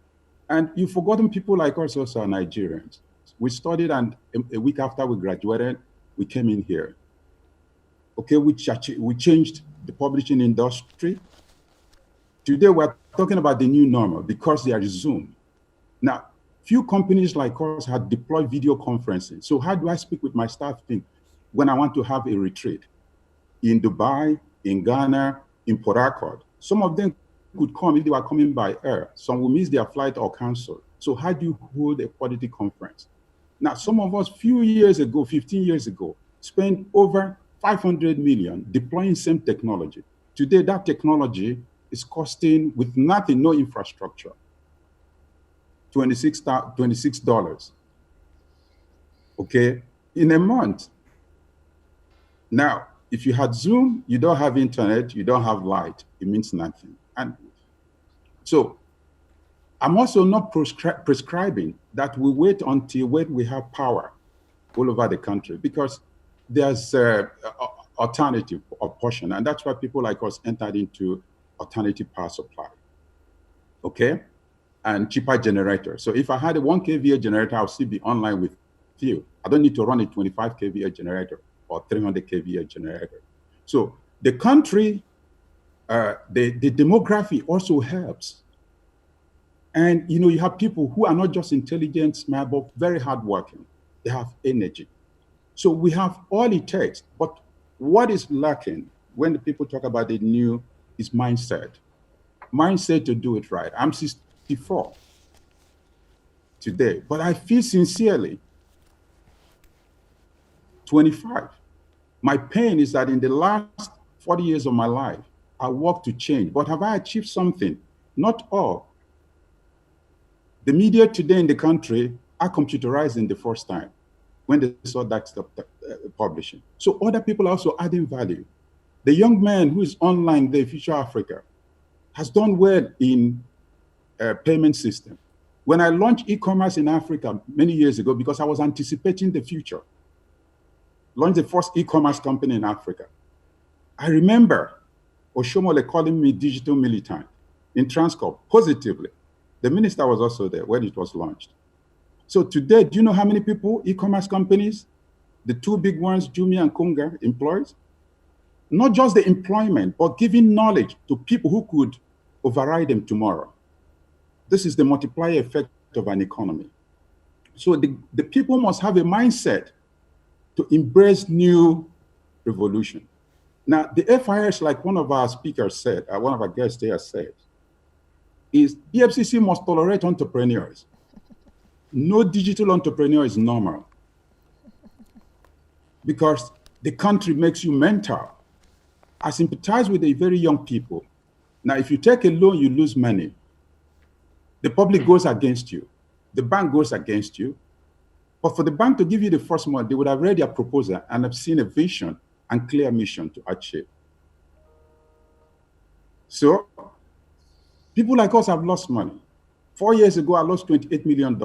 And you've forgotten people like us also are Nigerians. We studied, and a week after we graduated, we came in here. Okay, we changed the publishing industry. Today we're talking about the new normal because there is Zoom. Now, few companies like us have deployed video conferencing. So how do I speak with my staff when I want to have a retreat? In Dubai, in Ghana, in Port Harcourt. Some of them could come if they were coming by air. Some will miss their flight or cancel. So how do you hold a quality conference? Now, some of us, few years ago, 15 years ago, spent over 500 million deploying same technology. Today, that technology is costing, with nothing, no infrastructure, $26. Okay, in a month. Now, if you had Zoom, you don't have internet, you don't have light, it means nothing. And so I'm also not prescribing that we wait until when we have power all over the country, because there's alternative portion. And that's why people like us entered into alternative power supply. Okay? And cheaper generator. So if I had a 1 kVA generator, I'll still be online with you. I don't need to run a 25 kVA generator or 300 kVA generator. So the country, the demography also helps. And you have people who are not just intelligent, smart, but very hardworking. They have energy. So we have all it takes. But what is lacking when the people talk about the new is mindset. Mindset to do it right. I'm 64 today, but I feel sincerely 25. My pain is that in the last 40 years of my life, I worked to change, but have I achieved something? Not all. The media today in the country are computerized in the first time when they saw that stuff publishing. So other people are also adding value. The young man who is online, the Future Africa, has done well in payment system. When I launched e-commerce in Africa many years ago, because I was anticipating the future, launched the first e-commerce company in Africa. I remember Oshomole calling me digital militant in Transcorp positively. The minister was also there when it was launched. So today, do you know how many people e-commerce companies, the two big ones, Jumia and Konga, employs? Not just the employment, but giving knowledge to people who could override them tomorrow. This is the multiplier effect of an economy. So the people must have a mindset to embrace new revolution. Now, the FIS, like one of our speakers said, one of our guests here said, is EFCC must tolerate entrepreneurs. No digital entrepreneur is normal because the country makes you mentor. I sympathize with the very young people. Now, if you take a loan, you lose money. The public goes against you. The bank goes against you. But for the bank to give you the first month, they would have read your proposal and have seen a vision and clear mission to achieve. So people like us have lost money. 4 years ago, I lost $28 million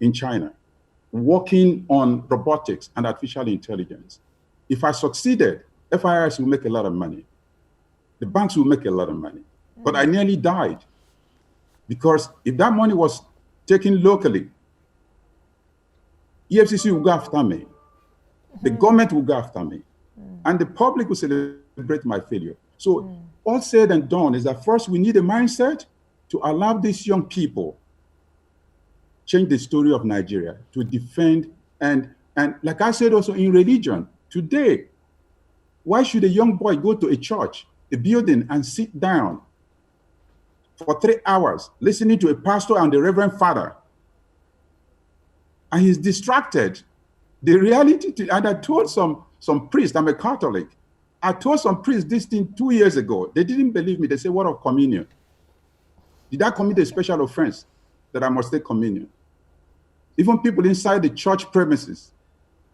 in China, working on robotics and artificial intelligence. If I succeeded, FIRs will make a lot of money. The banks will make a lot of money. But I nearly died because if that money was taken locally, EFCC will go after me. The government will go after me. And the public will celebrate my failure. So all said and done is that first we need a mindset to allow these young people change the story of Nigeria, to defend and like I said also in religion, today, why should a young boy go to a church, a building and sit down for 3 hours listening to a pastor and the reverend father? And he's distracted. The reality, and I told some priests, I'm a Catholic, I told some priests this thing 2 years ago. They didn't believe me. They said, what of communion? Did I commit a special offense that I must take communion? Even people inside the church premises,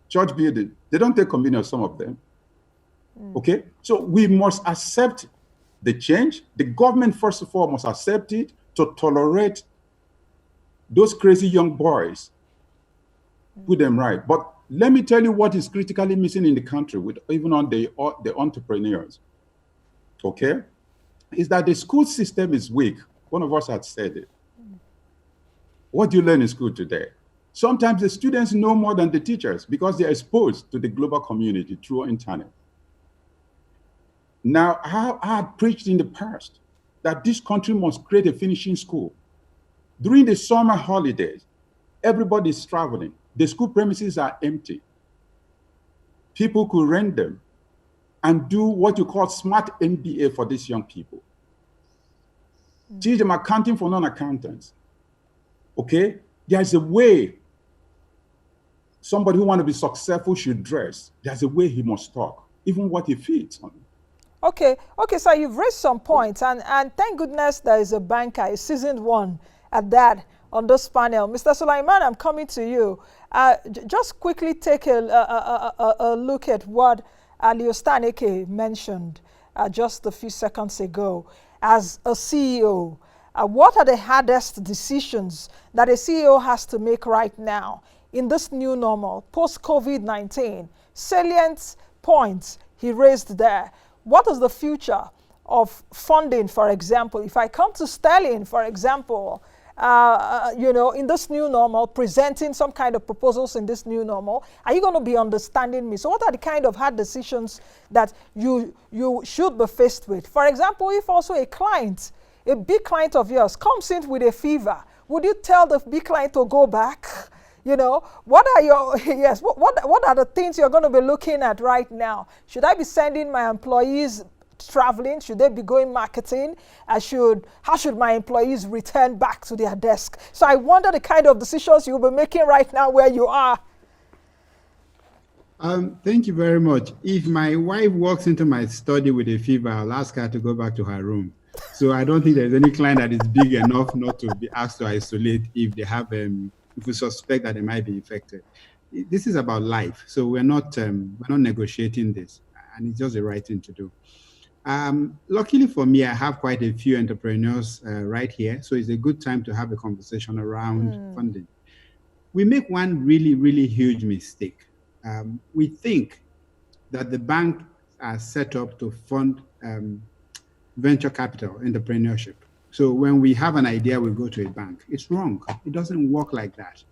church building, they don't take communion, some of them. Okay? So we must accept the change. The government, first of all, must accept it to tolerate those crazy young boys, put them right. But let me tell you what is critically missing in the country, with even on the entrepreneurs, okay, is that the school system is weak. One of us had said it. What do you learn in school today? Sometimes the students know more than the teachers because they're exposed to the global community through internet. Now, I had preached in the past that this country must create a finishing school. During the summer holidays, everybody's traveling. The school premises are empty. People could rent them and do what you call smart MBA for these young people. Teach them accounting for non-accountants. Okay? There's a way somebody who wants to be successful should dress. There's a way he must talk, even what he feeds on. Okay, so you've raised some points, and thank goodness there is a banker, a seasoned one at that, on this panel. Mr. Suleiman, I'm coming to you. Just quickly take a look at what Stan Ekeh mentioned just a few seconds ago. As a CEO, what are the hardest decisions that a CEO has to make right now in this new normal, post-COVID-19? Salient points he raised there. What is the future of funding, for example? If I come to Sterling, for example, in this new normal, presenting some kind of proposals in this new normal, are you going to be understanding me? So what are the kind of hard decisions that you should be faced with? For example, if also a big client of yours comes in with a fever, would you tell the big client to go back? What are your, yes, what are the things you're going to be looking at right now? Should I be sending my employees traveling? Should they be going marketing? How should my employees return back to their desk? So I wonder the kind of decisions you'll be making right now where you are. Thank you very much. If my wife walks into my study with a fever, I'll ask her to go back to her room. So I don't think there's any client that is big enough not to be asked to isolate if they have, if we suspect that they might be infected. This is about life, so we're not negotiating this, and it's just the right thing to do. Luckily for me, I have quite a few entrepreneurs right here, so it's a good time to have a conversation around funding. We make one really, really huge mistake. We think that the bank are set up to fund venture capital, entrepreneurship. So when we have an idea, we go to a bank. It's wrong. It doesn't work like that.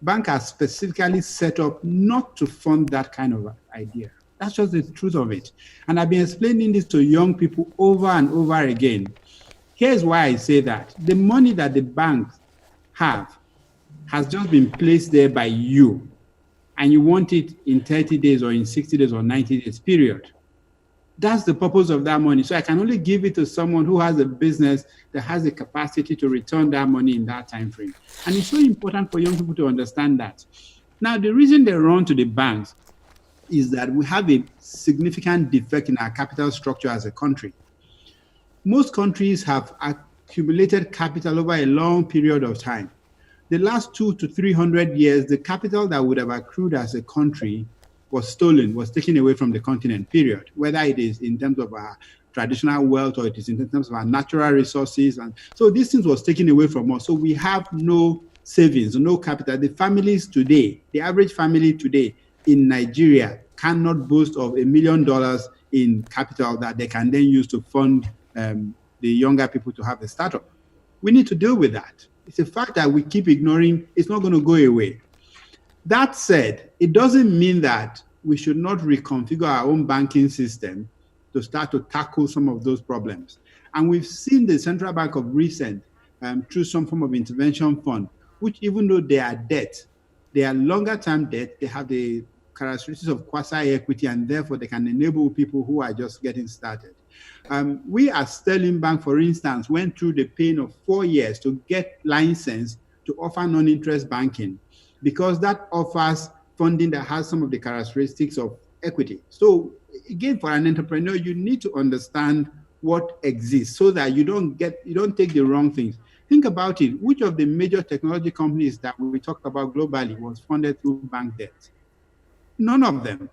Banks are specifically set up not to fund that kind of idea. That's just the truth of it. And I've been explaining this to young people over and over again. Here's why I say that. The money that the banks have has just been placed there by you, and you want it in 30 days or in 60 days or 90 days, period. That's the purpose of that money. So I can only give it to someone who has a business that has the capacity to return that money in that time frame. And it's so important for young people to understand that. Now, the reason they run to the banks is that we have a significant defect in our capital structure as a country. Most countries have accumulated capital over a long period of time. The last 200 to 300 years, the capital that would have accrued as a country was stolen, was taken away from the continent, period. Whether it is in terms of our traditional wealth or it is in terms of our natural resources. And so these things was taken away from us. So we have no savings, no capital. The families today, the average family today in Nigeria cannot boast of $1 million in capital that they can then use to fund the younger people to have a startup. We need to deal with that. It's a fact that we keep ignoring. It's not going to go away. That said, it doesn't mean that we should not reconfigure our own banking system to start to tackle some of those problems. And we've seen the central bank of recent through some form of intervention fund, which even though they are debt, they are longer term debt, they have the characteristics of quasi-equity, and therefore they can enable people who are just getting started. We at Sterling Bank, for instance, went through the pain of 4 years to get licensed to offer non-interest banking, because that offers funding that has some of the characteristics of equity. So again, for an entrepreneur, you need to understand what exists so that you don't take the wrong things. Think about it. Which of the major technology companies that we talked about globally was funded through bank debt? None of them.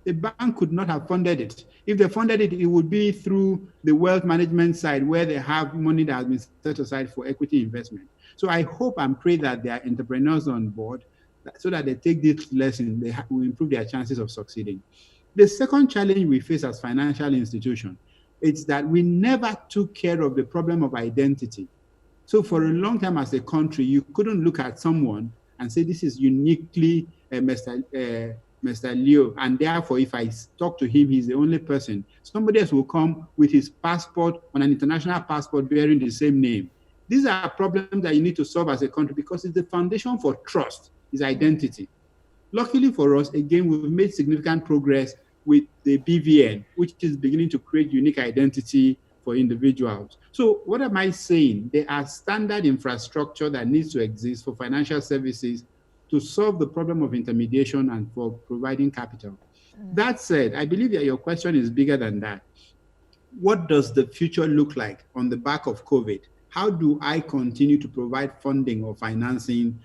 The bank could not have funded it. If they funded it, it would be through the wealth management side where they have money that has been set aside for equity investment. So I hope and pray that there are entrepreneurs on board so that they take this lesson, they will improve their chances of succeeding. The second challenge we face as financial institutions is that we never took care of the problem of identity. So for a long time as a country, you couldn't look at someone and say, this is uniquely Mr. Leo, and therefore if I talk to him, he's the only person. Somebody else will come with his passport on an international passport bearing the same name. These are problems that you need to solve as a country because it's the foundation for trust, is identity. Luckily for us, again, we've made significant progress with the BVN, which is beginning to create unique identity for individuals. So what am I saying? There are standard infrastructure that needs to exist for financial services to solve the problem of intermediation and for providing capital. That said, I believe that your question is bigger than that. What does the future look like on the back of COVID? How do I continue to provide funding or financing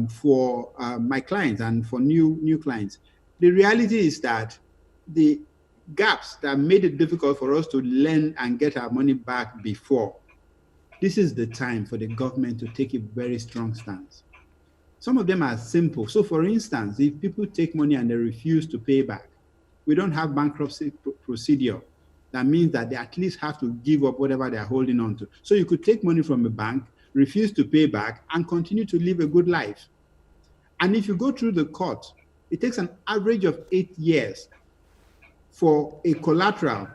for my clients and for new clients? The reality is that the gaps that made it difficult for us to lend and get our money back before, this is the time for the government to take a very strong stance. Some of them are simple. So for instance, if people take money and they refuse to pay back, we don't have bankruptcy procedure. That means that they at least have to give up whatever they're holding on to. So you could take money from a bank, refuse to pay back, and continue to live a good life. And if you go through the court, it takes an average of 8 years for a collateral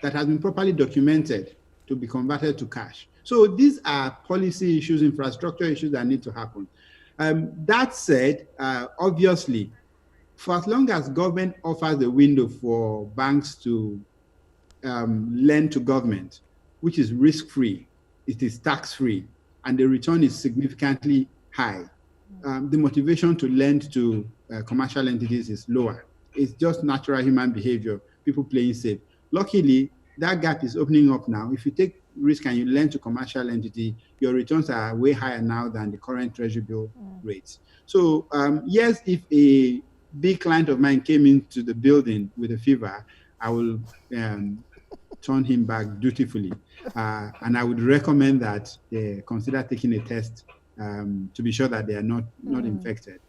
that has been properly documented to be converted to cash. So these are policy issues, infrastructure issues that need to happen. That said, obviously, for as long as government offers a window for banks to lend to government, which is risk-free, it is tax-free, and the return is significantly high, the motivation to lend to commercial entities is lower. It's just natural human behavior, people playing safe. Luckily, that gap is opening up now. If you take risk and you lend to commercial entity, your returns are way higher now than the current treasury bill rates. So yes, if a big client of mine came into the building with a fever, I will turn him back dutifully. And I would recommend that they consider taking a test to be sure that they are not infected.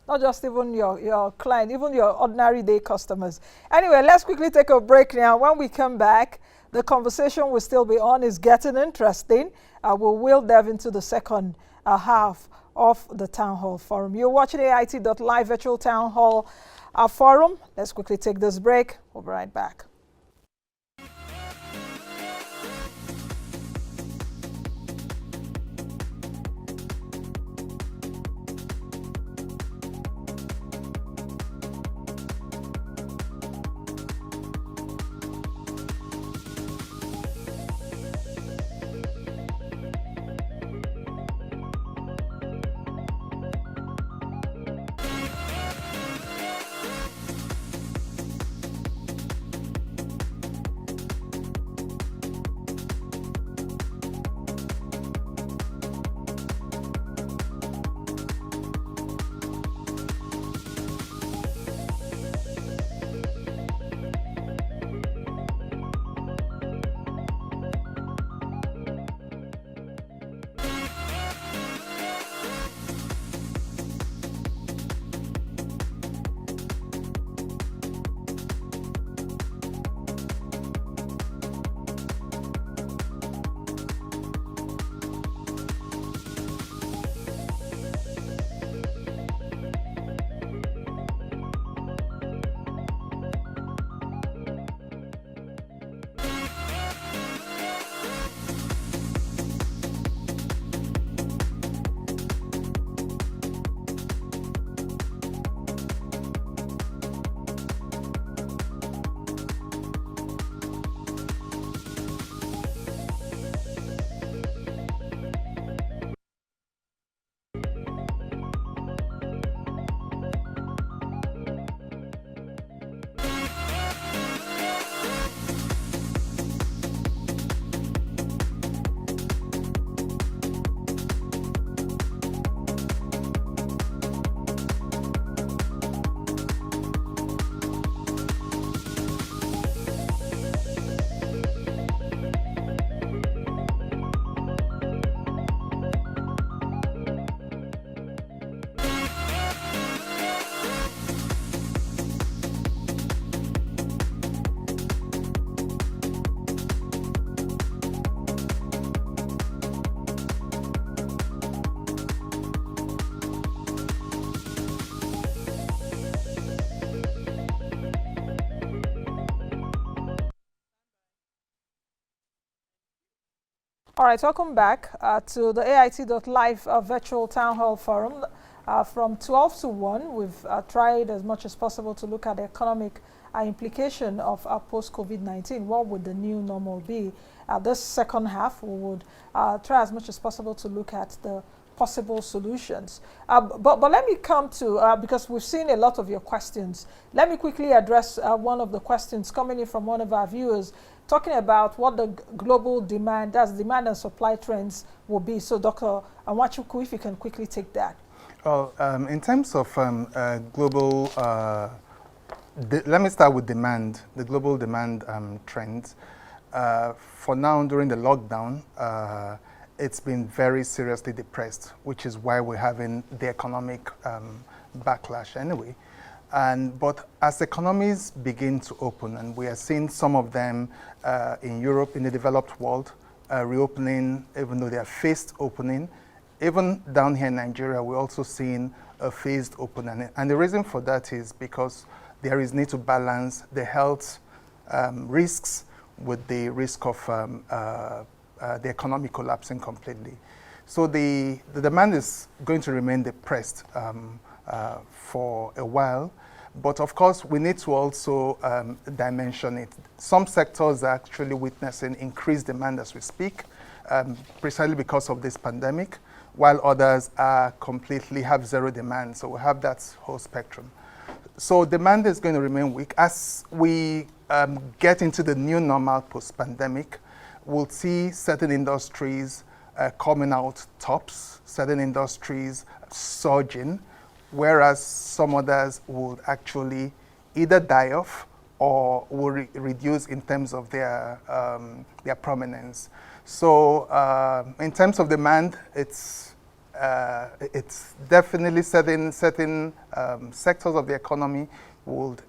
Not just even your client, even your ordinary day customers. Anyway, let's quickly take a break now. When we come back, the conversation will still be on. It's getting interesting. We will delve into the second half of the Town Hall Forum. You're watching AIT.live Virtual Town Hall Forum. Let's quickly take this break. We'll be right back. All right, welcome back to the AIT.live Virtual Town Hall Forum. From 12 to 1, we've tried as much as possible to look at the economic implication of post-COVID-19. What would the new normal be? This second half, we would try as much as possible to look at the possible solutions. But let me come to, because we've seen a lot of your questions, let me quickly address one of the questions coming in from one of our viewers, talking about what the global demand, that's demand and supply trends will be. So Dr. Nwachukwu, if you can quickly take that. Well, in terms of global, let me start with demand, the global demand trends. For now, during the lockdown, it's been very seriously depressed, which is why we're having the economic backlash anyway. But as economies begin to open, and we are seeing some of them in Europe, in the developed world, reopening, even though they are phased opening, even down here in Nigeria, we're also seeing a phased opening. And the reason for that is because there is need to balance the health risks with the risk of the economy collapsing completely. So the demand is going to remain depressed for a while, but of course we need to also dimension it. Some sectors are actually witnessing increased demand as we speak, precisely because of this pandemic, while others are completely have zero demand. So we have that whole spectrum. So demand is going to remain weak. As we get into the new normal post-pandemic, we'll see certain industries coming out tops, certain industries surging, whereas some others would actually either die off or will reduce in terms of their prominence. So in terms of demand, it's definitely certain sectors of the economy would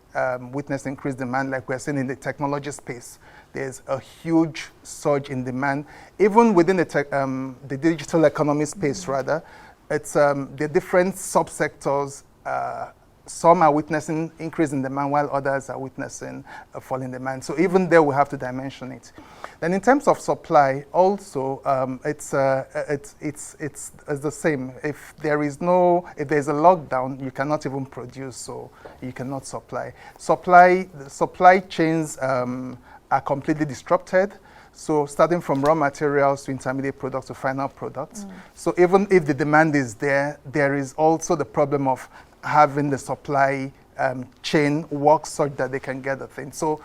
witness increased demand, like we're seeing in the technology space. There's a huge surge in demand. Even within the digital economy space, rather, it's the different subsectors. Some are witnessing increase in demand, while others are witnessing a fall in demand. So even there, we have to dimension it. Then in terms of supply, also, it's the same. If there's a lockdown, you cannot even produce, so you cannot supply. Supply chains are completely disrupted. So starting from raw materials to intermediate products to final products. So even if the demand is there, there is also the problem of having the supply chain work such that they can get the thing. So,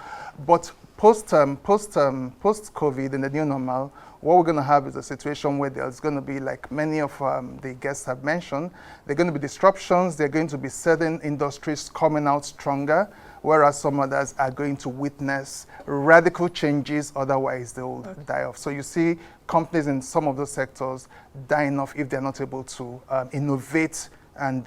but post-COVID in the new normal, what we're going to have is a situation where there's going to be, like many of the guests have mentioned, there are going to be disruptions. There are going to be certain industries coming out stronger, whereas some others are going to witness radical changes, otherwise they will die off. So you see companies in some of those sectors dying off if they're not able to innovate and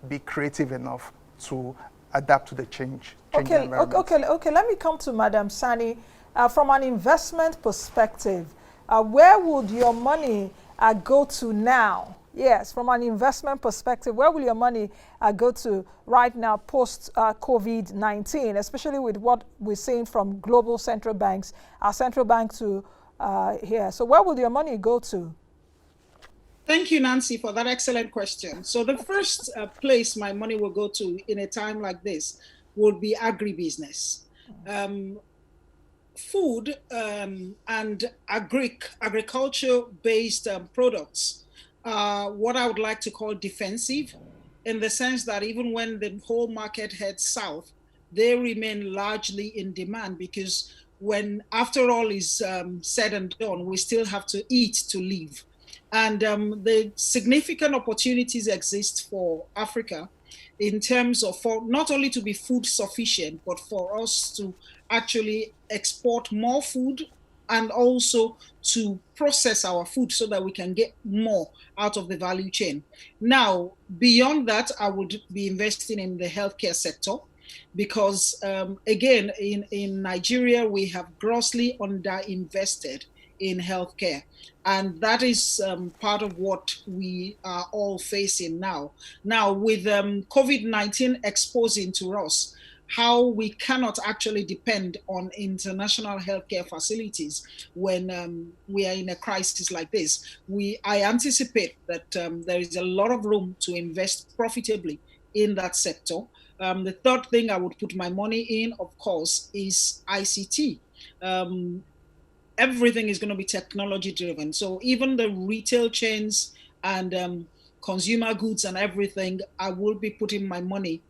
be creative enough to adapt to the change. Okay, let me come to Madam Sanni. From an investment perspective, where would your money go to now? Yes, from an investment perspective, where will your money go to right now post-COVID-19, especially with what we're seeing from global central banks, our central bank to here. So where will your money go to? Thank you, Nancy, for that excellent question. So the first place my money will go to in a time like this would be agribusiness. Food and agriculture-based products are what I would like to call defensive, in the sense that even when the whole market heads south, they remain largely in demand, because when, after all is said and done, we still have to eat to live. And the significant opportunities exist for Africa in terms of, for not only to be food sufficient, but for us to actually export more food and also to process our food so that we can get more out of the value chain. Now, beyond that, I would be investing in the healthcare sector, because again, in Nigeria, we have grossly underinvested in healthcare. And that is part of what we are all facing now. Now, with COVID-19 exposing to us how we cannot actually depend on international healthcare facilities when we are in a crisis like this, I anticipate that there is a lot of room to invest profitably in that sector. The third thing I would put my money in, of course, is ICT. Everything is going to be technology driven. So even the retail chains and consumer goods and everything, I will be putting my money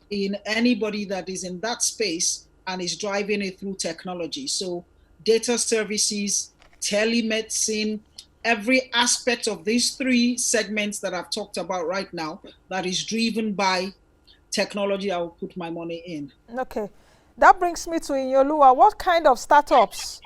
in anybody that is in that space and is driving it through technology. So data services, telemedicine, every aspect of these three segments that I've talked about right now that is driven by technology, I will put my money in. Okay. That brings me to Iyinoluwa. What kind of startups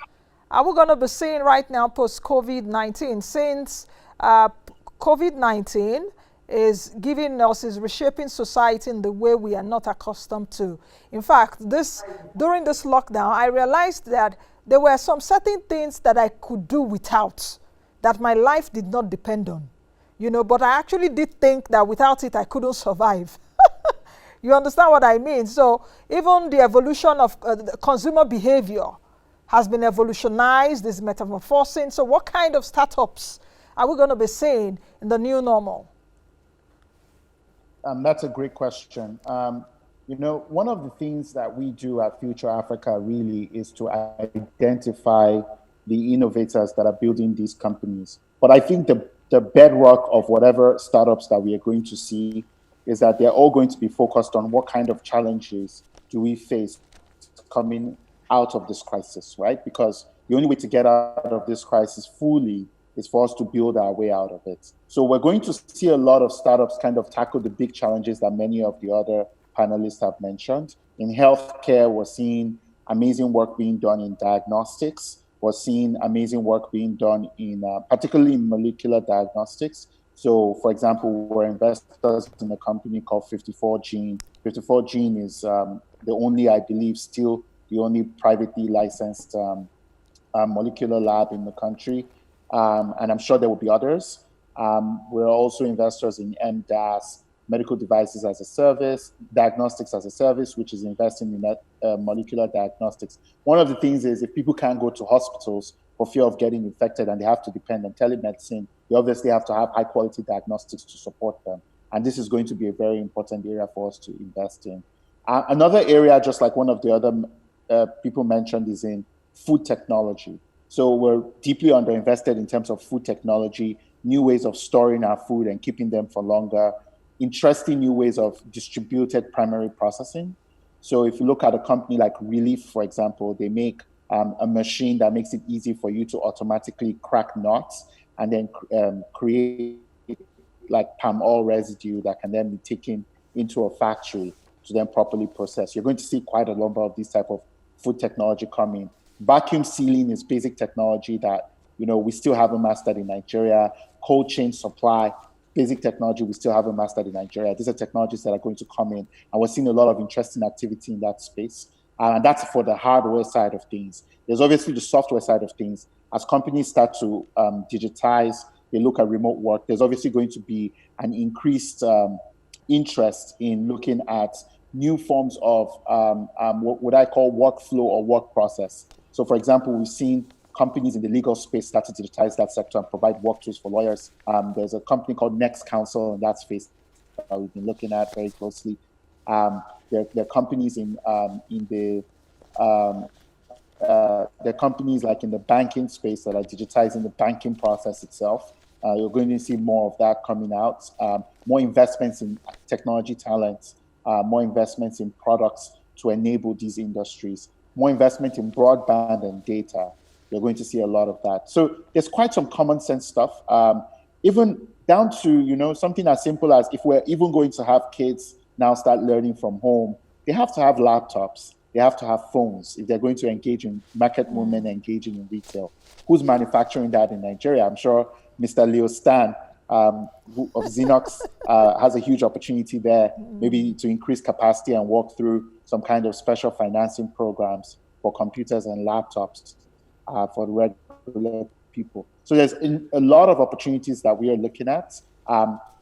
are we going to be seeing right now post-COVID-19? Since COVID-19 is giving us, is reshaping society in the way we are not accustomed to. In fact, during this lockdown, I realized that there were some certain things that I could do without, that my life did not depend on, but I actually did think that without it, I couldn't survive. You understand what I mean? So even the evolution of the consumer behavior has been evolutionized, is metamorphosing. So what kind of startups are we going to be seeing in the new normal? That's a great question. One of the things that we do at Future Africa really is to identify the innovators that are building these companies. But I think the bedrock of whatever startups that we are going to see is that they're all going to be focused on what kind of challenges do we face coming out of this crisis, right? Because the only way to get out of this crisis fully is for us to build our way out of it. So we're going to see a lot of startups kind of tackle the big challenges that many of the other panelists have mentioned. In healthcare, we're seeing amazing work being done in diagnostics. We're seeing amazing work being done in, particularly in molecular diagnostics. So, for example, we're investors in a company called 54 Gene. 54 Gene is the only, I believe, still the only privately licensed molecular lab in the country. And I'm sure there will be others. We're also investors in MDAS, Medical Devices as a Service, Diagnostics as a Service, which is investing in that molecular diagnostics. One of the things is if people can't go to hospitals for fear of getting infected and they have to depend on telemedicine, they obviously have to have high quality diagnostics to support them. And this is going to be a very important area for us to invest in. Another area, just like one of the other people mentioned, is in food technology. So we're deeply underinvested in terms of food technology, new ways of storing our food and keeping them for longer, interesting new ways of distributed primary processing. So if you look at a company like Relief, for example, they make a machine that makes it easy for you to automatically crack nuts and then create like palm oil residue that can then be taken into a factory to then properly process. You're going to see quite a number of these type of food technology coming. Vacuum sealing is basic technology that we still haven't mastered in Nigeria. Cold chain supply, basic technology we still haven't mastered in Nigeria. These are technologies that are going to come in, and we're seeing a lot of interesting activity in that space. And that's for the hardware side of things. There's obviously the software side of things. As companies start to digitize, they look at remote work, there's obviously going to be an increased interest in looking at new forms of what I call workflow or work process. So for example, we've seen companies in the legal space start to digitize that sector and provide work tools for lawyers. There's a company called Next Counsel in that space that we've been looking at very closely. There are companies there are companies like in the banking space that are digitizing the banking process itself. You're going to see more of that coming out. More investments in technology talent, more investments in products to enable these industries, more investment in broadband and data. You're going to see a lot of that. So there's quite some common sense stuff, even down to, something as simple as if we're even going to have kids now start learning from home, they have to have laptops, they have to have phones if they're going to engage in market movement, engaging in retail. Who's manufacturing that in Nigeria? I'm sure Mr. Leo Stan of Xenox has a huge opportunity there, maybe to increase capacity and work through some kind of special financing programs for computers and laptops for the regular people. So there's a lot of opportunities that we are looking at.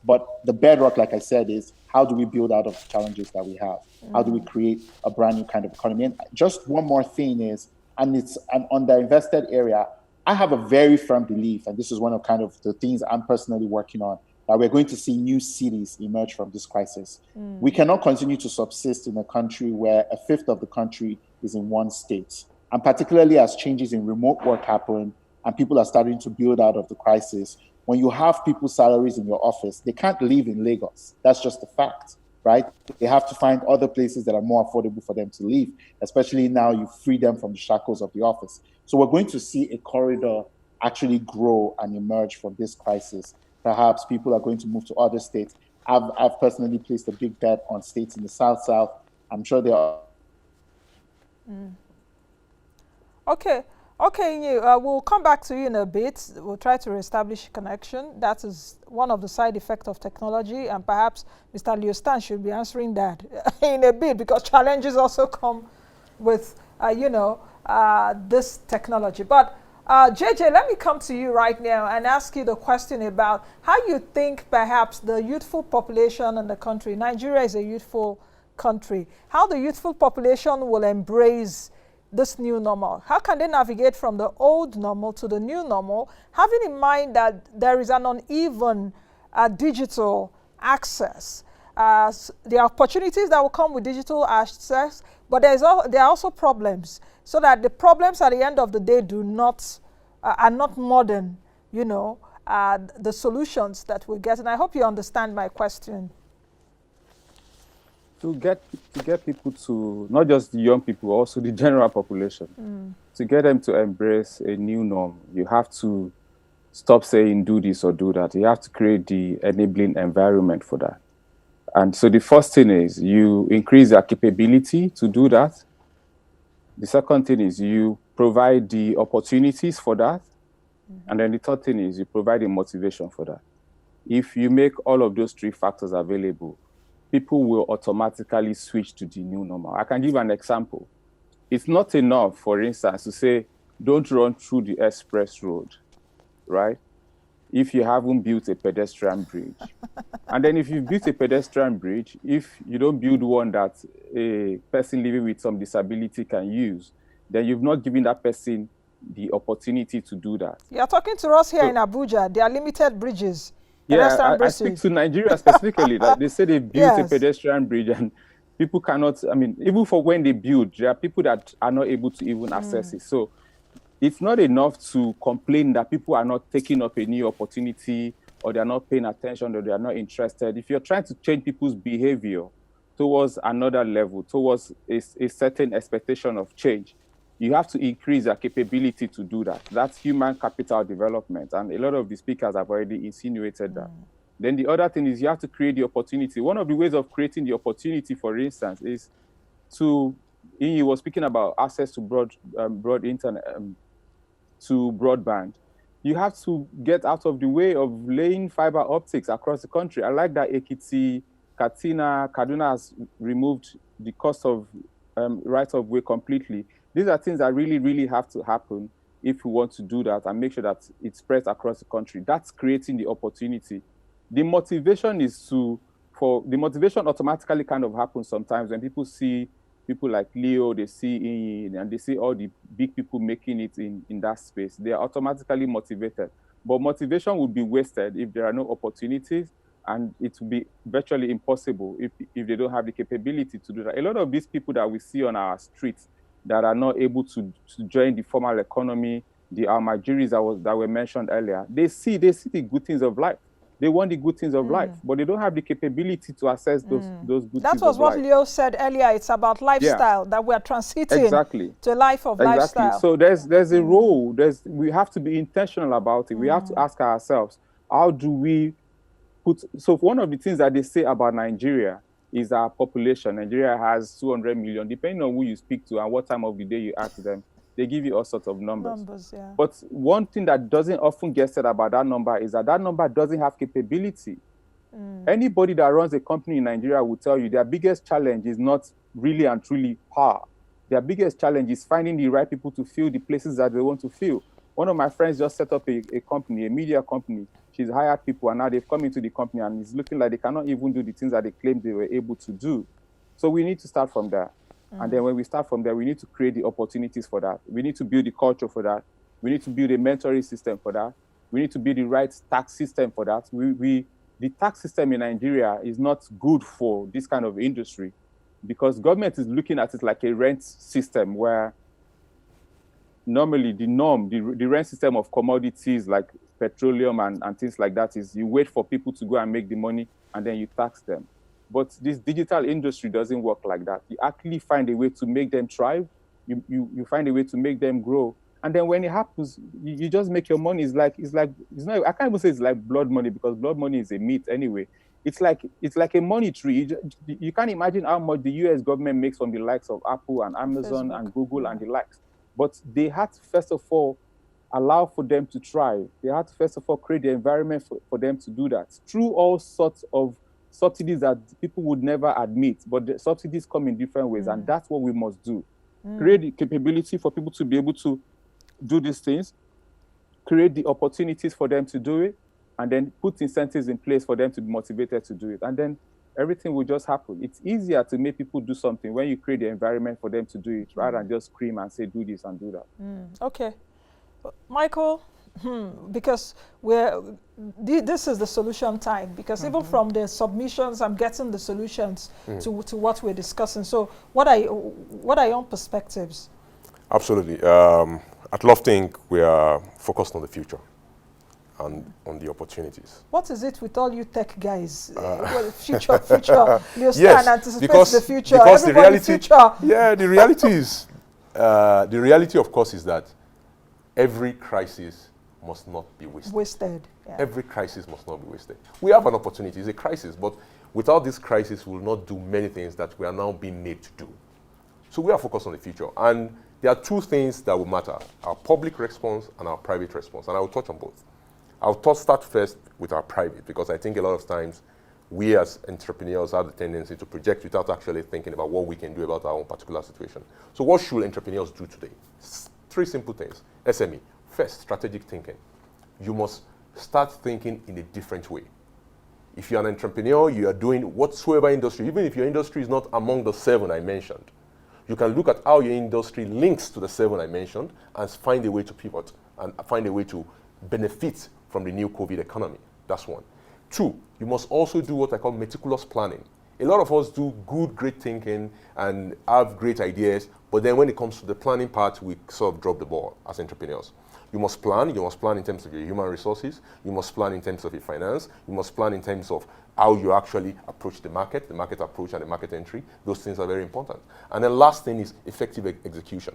But the bedrock, like I said, is how do we build out of the challenges that we have? How do we create a brand new kind of economy? And just one more thing is, and it's an underinvested area, I have a very firm belief, and this is one of kind of the things I'm personally working on, that we're going to see new cities emerge from this crisis. We cannot continue to subsist in a country where a fifth of the country is in one state. And particularly as changes in remote work happen and people are starting to build out of the crisis, when you have people's salaries in your office, they can't live in Lagos. That's just a fact, right? They have to find other places that are more affordable for them to live, especially now you free them from the shackles of the office. So we're going to see a corridor actually grow and emerge from this crisis. Perhaps people are going to move to other states. I've personally placed a big bet on states in the South. I'm sure there are. Okay. Okay, we'll come back to you in a bit. We'll try to reestablish connection. That is one of the side effects of technology, and perhaps Mr. Leo Stan should be answering that in a bit, because challenges also come with, this technology. But JJ, let me come to you right now and ask you the question about how you think perhaps the youthful population in the country, Nigeria is a youthful country, how the youthful population will embrace this new normal. How can they navigate from the old normal to the new normal, having in mind that there is an uneven digital access? There are opportunities that will come with digital access, but there are also problems, so that the problems at the end of the day are not modern, the solutions that we get. And I hope you understand my question. To get people to, not just the young people, also the general population, to get them to embrace a new norm, you have to stop saying do this or do that. You have to create the enabling environment for that. And so the first thing is you increase their capability to do that. The second thing is you provide the opportunities for that. And then the third thing is you provide the motivation for that. If you make all of those three factors available, people will automatically switch to the new normal. I can give an example. It's not enough, for instance, to say, don't run through the express road, right? If you haven't built a pedestrian bridge. And then if you've built a pedestrian bridge, if you don't build one that a person living with some disability can use, then you've not given that person the opportunity to do that. You're talking to us here in Abuja. There are limited bridges. Yeah, I speak to Nigeria specifically. Like they say they built a pedestrian bridge and people cannot, even for when they build, there are people that are not able to even access it. So it's not enough to complain that people are not taking up a new opportunity, or they're not paying attention, or they are not interested. If you're trying to change people's behavior towards another level, towards a certain expectation of change, you have to increase their capability to do that. That's human capital development. And a lot of the speakers have already insinuated that. Then the other thing is you have to create the opportunity. One of the ways of creating the opportunity, for instance, is to, he was speaking about access to broad internet, to broadband. You have to get out of the way of laying fiber optics across the country. I like that Ekiti, Katsina, Kaduna has removed the cost of right of way completely. These are things that really, really have to happen if we want to do that and make sure that it spreads across the country. That's creating the opportunity. The motivation the motivation automatically kind of happens sometimes when people see people like Leo, they see Iyinoluwa, and they see all the big people making it in that space. They are automatically motivated. But motivation would be wasted if there are no opportunities, and it will be virtually impossible if they don't have the capability to do that. A lot of these people that we see on our streets that are not able to join the formal economy, the Almajiris that were mentioned earlier, they see the good things of life. They want the good things of life, but they don't have the capability to access those good things of life. That was what Leo said earlier. It's about lifestyle, that we're transiting to a life of lifestyle. So there's a role. We have to be intentional about it. We have to ask ourselves, how do we so one of the things that they say about Nigeria is our population. Nigeria has 200 million, depending on who you speak to and what time of the day you ask them, they give you all sorts of numbers. But one thing that doesn't often get said about that number is that number doesn't have capability. Anybody that runs a company in Nigeria will tell you their biggest challenge is not really and truly power. Their biggest challenge is finding the right people to fill the places that they want to fill. One of my friends just set up a company, a media company. She's hired people, and now they've come into the company, and it's looking like they cannot even do the things that they claimed they were able to do. So we need to start from there. And then when we start from there, we need to create the opportunities for that. We need to build the culture for that. We need to build a mentoring system for that. We need to build the right tax system for that. The tax system in Nigeria is not good for this kind of industry, because government is looking at it like a rent system where normally the rent system of commodities like petroleum and things like that is you wait for people to go and make the money and then you tax them. But this digital industry doesn't work like that. You actually find a way to make them thrive. You find a way to make them grow. And then when it happens, you just make your money. It's not, I can't even say it's like blood money, because blood money is a myth anyway. It's like a money tree. You can't imagine how much the US government makes from the likes of Apple and Amazon and Google and the likes. But they had to, first of all, allow for them to thrive. They had to, first of all, create the environment for them to do that through all sorts of subsidies that people would never admit, but the subsidies come in different ways, and that's what we must do. Create the capability for people to be able to do these things, create the opportunities for them to do it, and then put incentives in place for them to be motivated to do it. And then everything will just happen. It's easier to make people do something when you create the environment for them to do it, rather than just scream and say, do this and do that. Okay. Michael, because this is the solution time, because even from the submissions, I'm getting the solutions to what we're discussing. So what are your perspectives? Absolutely. At LoveThink, we are focused on the future and on the opportunities. What is it with all you tech guys? Well, future. You stand Yes, anticipate the future. because the Everybody reality, future. yeah, the reality is, the reality, of course, is that every crisis must not be wasted. Yeah. Every crisis must not be wasted. We have an opportunity, it's a crisis, but without this crisis, we will not do many things that we are now being made to do. So we are focused on the future. And there are two things that will matter, our public response and our private response. And I will touch on both. I'll start first with our private, because I think a lot of times we as entrepreneurs have the tendency to project without actually thinking about what we can do about our own particular situation. So what should entrepreneurs do today? Three simple things. SME. First, strategic thinking. You must start thinking in a different way. If you're an entrepreneur, you are doing whatsoever industry, even if your industry is not among the 7 I mentioned, you can look at how your industry links to the 7 I mentioned and find a way to pivot and find a way to benefit from the new COVID economy. That's one. 2, you must also do what I call meticulous planning. A lot of us do great thinking and have great ideas, but then when it comes to the planning part, we sort of drop the ball as entrepreneurs. You must plan in terms of your human resources, you must plan in terms of your finance, you must plan in terms of how you actually approach the market approach and the market entry. Those things are very important. And the last thing is effective execution.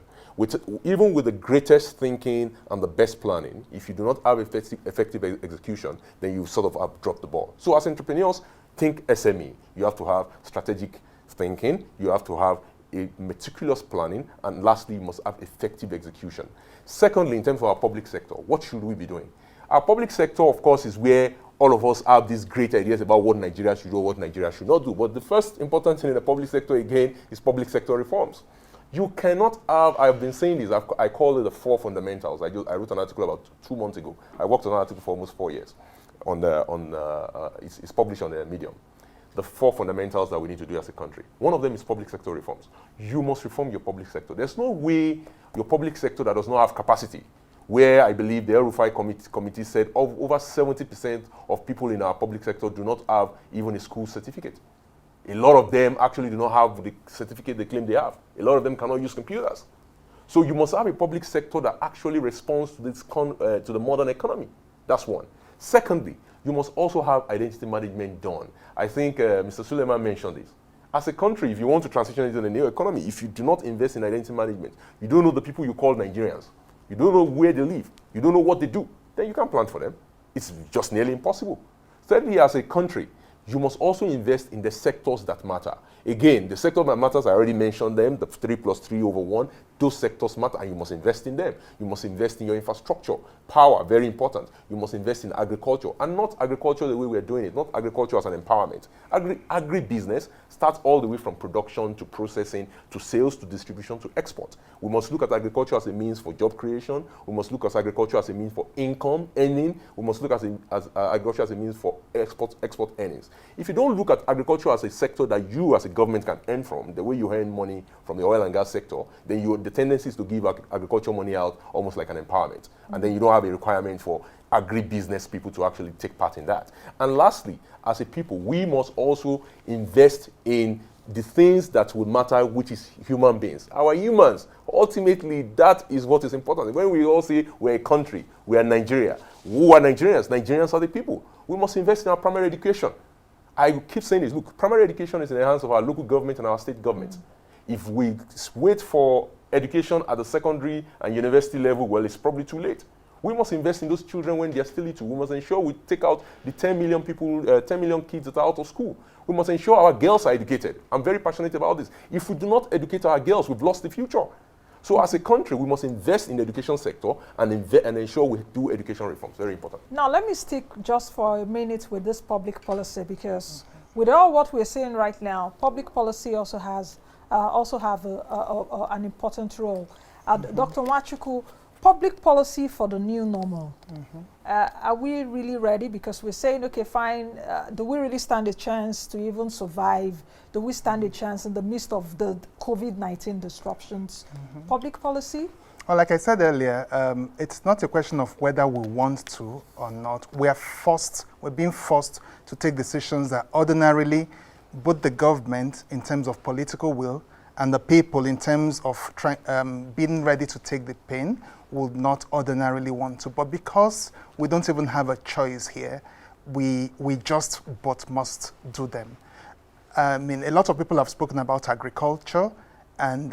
Even with the greatest thinking and the best planning, if you do not have effective execution, then you sort of have dropped the ball. So as entrepreneurs, think SME. You have to have strategic thinking, you have to have a meticulous planning, and lastly, you must have effective execution. Secondly, in terms of our public sector, what should we be doing? Our public sector, of course, is where all of us have these great ideas about what Nigeria should do, what Nigeria should not do. But the first important thing in the public sector, again, is public sector reforms. You cannot have, I've been saying this, I call it the 4 fundamentals. I wrote an article about 2 months ago. I worked on an article for almost 4 years. It's published on the Medium. The 4 fundamentals that we need to do as a country. One of them is public sector reforms. You must reform your public sector. There's no way your public sector that does not have capacity, where I believe the El-Rufai committee said over 70% of people in our public sector do not have even a school certificate. A lot of them actually do not have the certificate they claim they have. A lot of them cannot use computers. So you must have a public sector that actually responds to to the modern economy. That's one. Secondly, you must also have identity management done. I think Mr. Suleiman mentioned this. As a country, if you want to transition into the new economy, if you do not invest in identity management, you don't know the people you call Nigerians, you don't know where they live, you don't know what they do, then you can't plan for them. It's just nearly impossible. Thirdly, as a country, you must also invest in the sectors that matter. Again, the sector that matters, I already mentioned them, the 3+3/1. Those sectors matter, and you must invest in them. You must invest in your infrastructure. Power, very important. You must invest in agriculture, and not agriculture the way we're doing it, not agriculture as an empowerment. Agribusiness starts all the way from production to processing to sales to distribution to export. We must look at agriculture as a means for job creation. We must look at agriculture as a means for income earning. We must look at agriculture as a means for export earnings. If you don't look at agriculture as a sector that you as a government can earn from, the way you earn money from the oil and gas sector, then the tendency is to give agriculture money out almost like an empowerment. And then you don't have a requirement for agribusiness people to actually take part in that. And lastly, as a people, we must also invest in the things that would matter, which is human beings. Our humans, ultimately, that is what is important. When we all say we're a country, we are Nigeria. Who are Nigerians? Nigerians are the people. We must invest in our primary education. I keep saying this, look, primary education is in the hands of our local government and our state government. If we wait for education at the secondary and university level, well, it's probably too late. We must invest in those children when they're still little. We must ensure we take out the 10 million kids that are out of school. We must ensure our girls are educated. I'm very passionate about this. If we do not educate our girls, we've lost the future. So as a country, we must invest in the education sector and ensure we do education reforms. Very important. Now, let me stick just for a minute with this public policy, because with all what we're seeing right now, public policy also have an important role. Dr. Nwachukwu, public policy for the new normal. Are we really ready? Because we're saying, okay, fine, do we really stand a chance to even survive? Do we stand a chance in the midst of the COVID-19 disruptions? Public policy? Well, like I said earlier, it's not a question of whether we want to or not. We're being forced to take decisions that ordinarily both the government in terms of political will and the people in terms of being ready to take the pain would not ordinarily want to. But because we don't even have a choice here, we just but must do them. I mean, a lot of people have spoken about agriculture and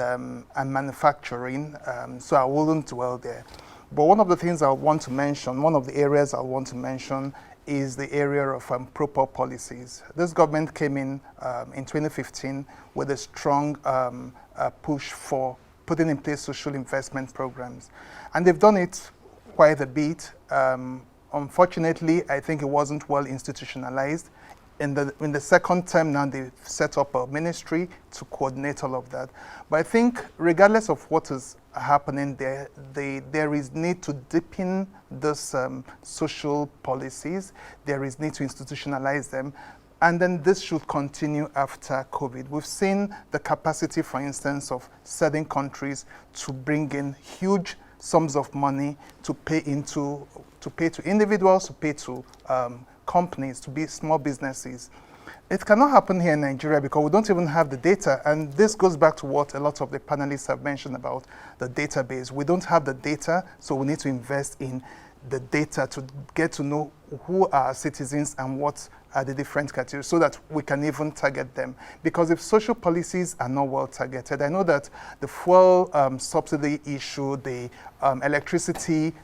manufacturing, so I wouldn't dwell there. But one of the things I want to mention, one of the areas I want to mention is the area of proper policies. This government came in 2015 with a strong push for putting in place social investment programs. And they've done it quite a bit. Unfortunately, I think it wasn't well institutionalized. In the second term now, they've set up a ministry to coordinate all of that. But I think regardless of what is happening there, there is need to deepen those social policies. There is need to institutionalize them. And then this should continue after COVID. We've seen the capacity, for instance, of certain countries to bring in huge sums of money to pay to individuals, to pay to companies, to be small businesses. It cannot happen here in Nigeria because we don't even have the data. And this goes back to what a lot of the panelists have mentioned about the database. We don't have the data, so we need to invest in the data to get to know who are citizens and what are the different categories so that we can even target them. Because if social policies are not well targeted, I know that the fuel subsidy issue, the electricity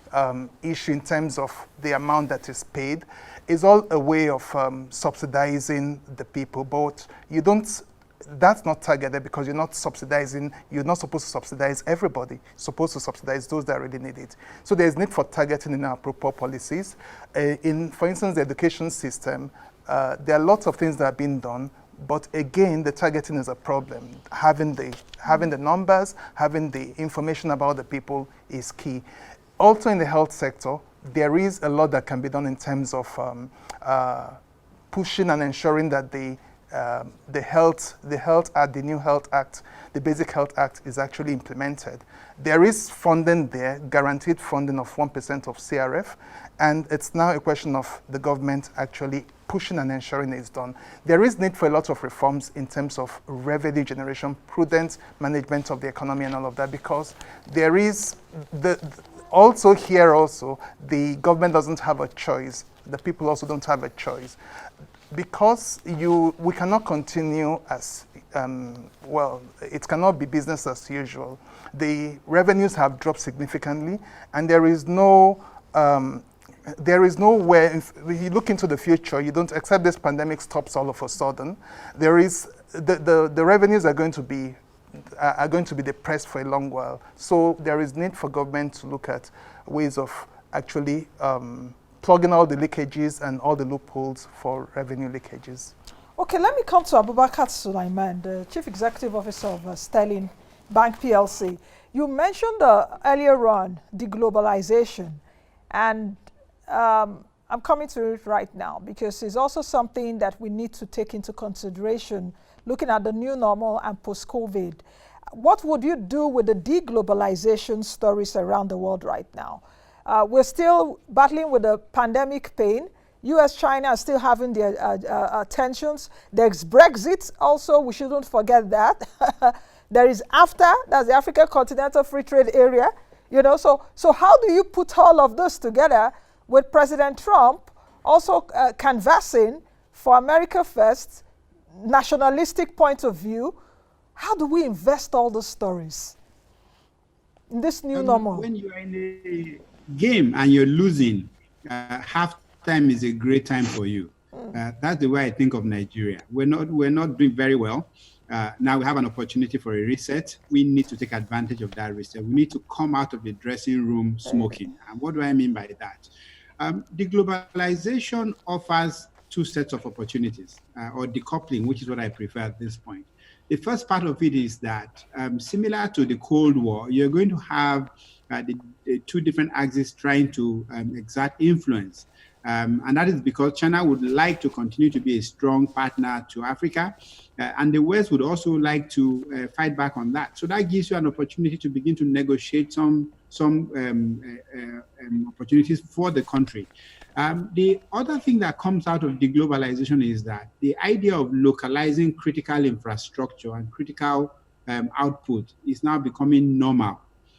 issue in terms of the amount that is paid is all a way of subsidizing the people, but you don't, that's not targeted because you're not subsidizing, you're not supposed to subsidize everybody. You're supposed to subsidize those that really need it. So there's need for targeting in our proper policies. For instance, the education system, there are lots of things that are being done, but again, the targeting is a problem. Having the numbers, having the information about the people is key. Also in the health sector, there is a lot that can be done in terms of pushing and ensuring that the new Health Act, the Basic Health Act is actually implemented. There is funding there, guaranteed funding of 1% of CRF, and it's now a question of the government actually pushing and ensuring it's done. There is need for a lot of reforms in terms of revenue generation, prudent management of the economy and all of that, because there is also the government doesn't have a choice. The people also don't have a choice. Because we cannot continue as, it cannot be business as usual. The revenues have dropped significantly, and there is no way, if you look into the future, you don't, except this pandemic stops all of a sudden, there is, the revenues are going to be depressed for a long while. So there is need for government to look at ways of actually plugging all the leakages and all the loopholes for revenue leakages. Okay, let me come to Abubakar Suleiman, the Chief Executive Officer of Sterling Bank PLC. You mentioned earlier on deglobalization, and I'm coming to it right now because it's also something that we need to take into consideration looking at the new normal and post-COVID. What would you do with the deglobalization stories around the world right now? We're still battling with the pandemic pain. US, China are still having their tensions. There's Brexit also, we shouldn't forget that. There is AFTA, that's the African Continental Free Trade Area. You know, so how do you put all of this together with President Trump also canvassing for America First, nationalistic point of view? How do we invest all those stories in this new normal? When you are in a game and you're losing, half time is a great time for you. That's the way I think of Nigeria. We're not doing very well. now we have an opportunity for a reset. We need to take advantage of that reset. We need to come out of the dressing room smoking. And what do I mean by that? Deglobalization offers two sets of opportunities, or decoupling, which is what I prefer at this point. The first part of it is that, similar to the Cold War, you're going to have the two different axes trying to exert influence. And that is because China would like to continue to be a strong partner to Africa, and the West would also like to fight back on that. So that gives you an opportunity to begin to negotiate some opportunities for the country. The other thing that comes out of deglobalization is that the idea of localizing critical infrastructure and critical output is now becoming normal.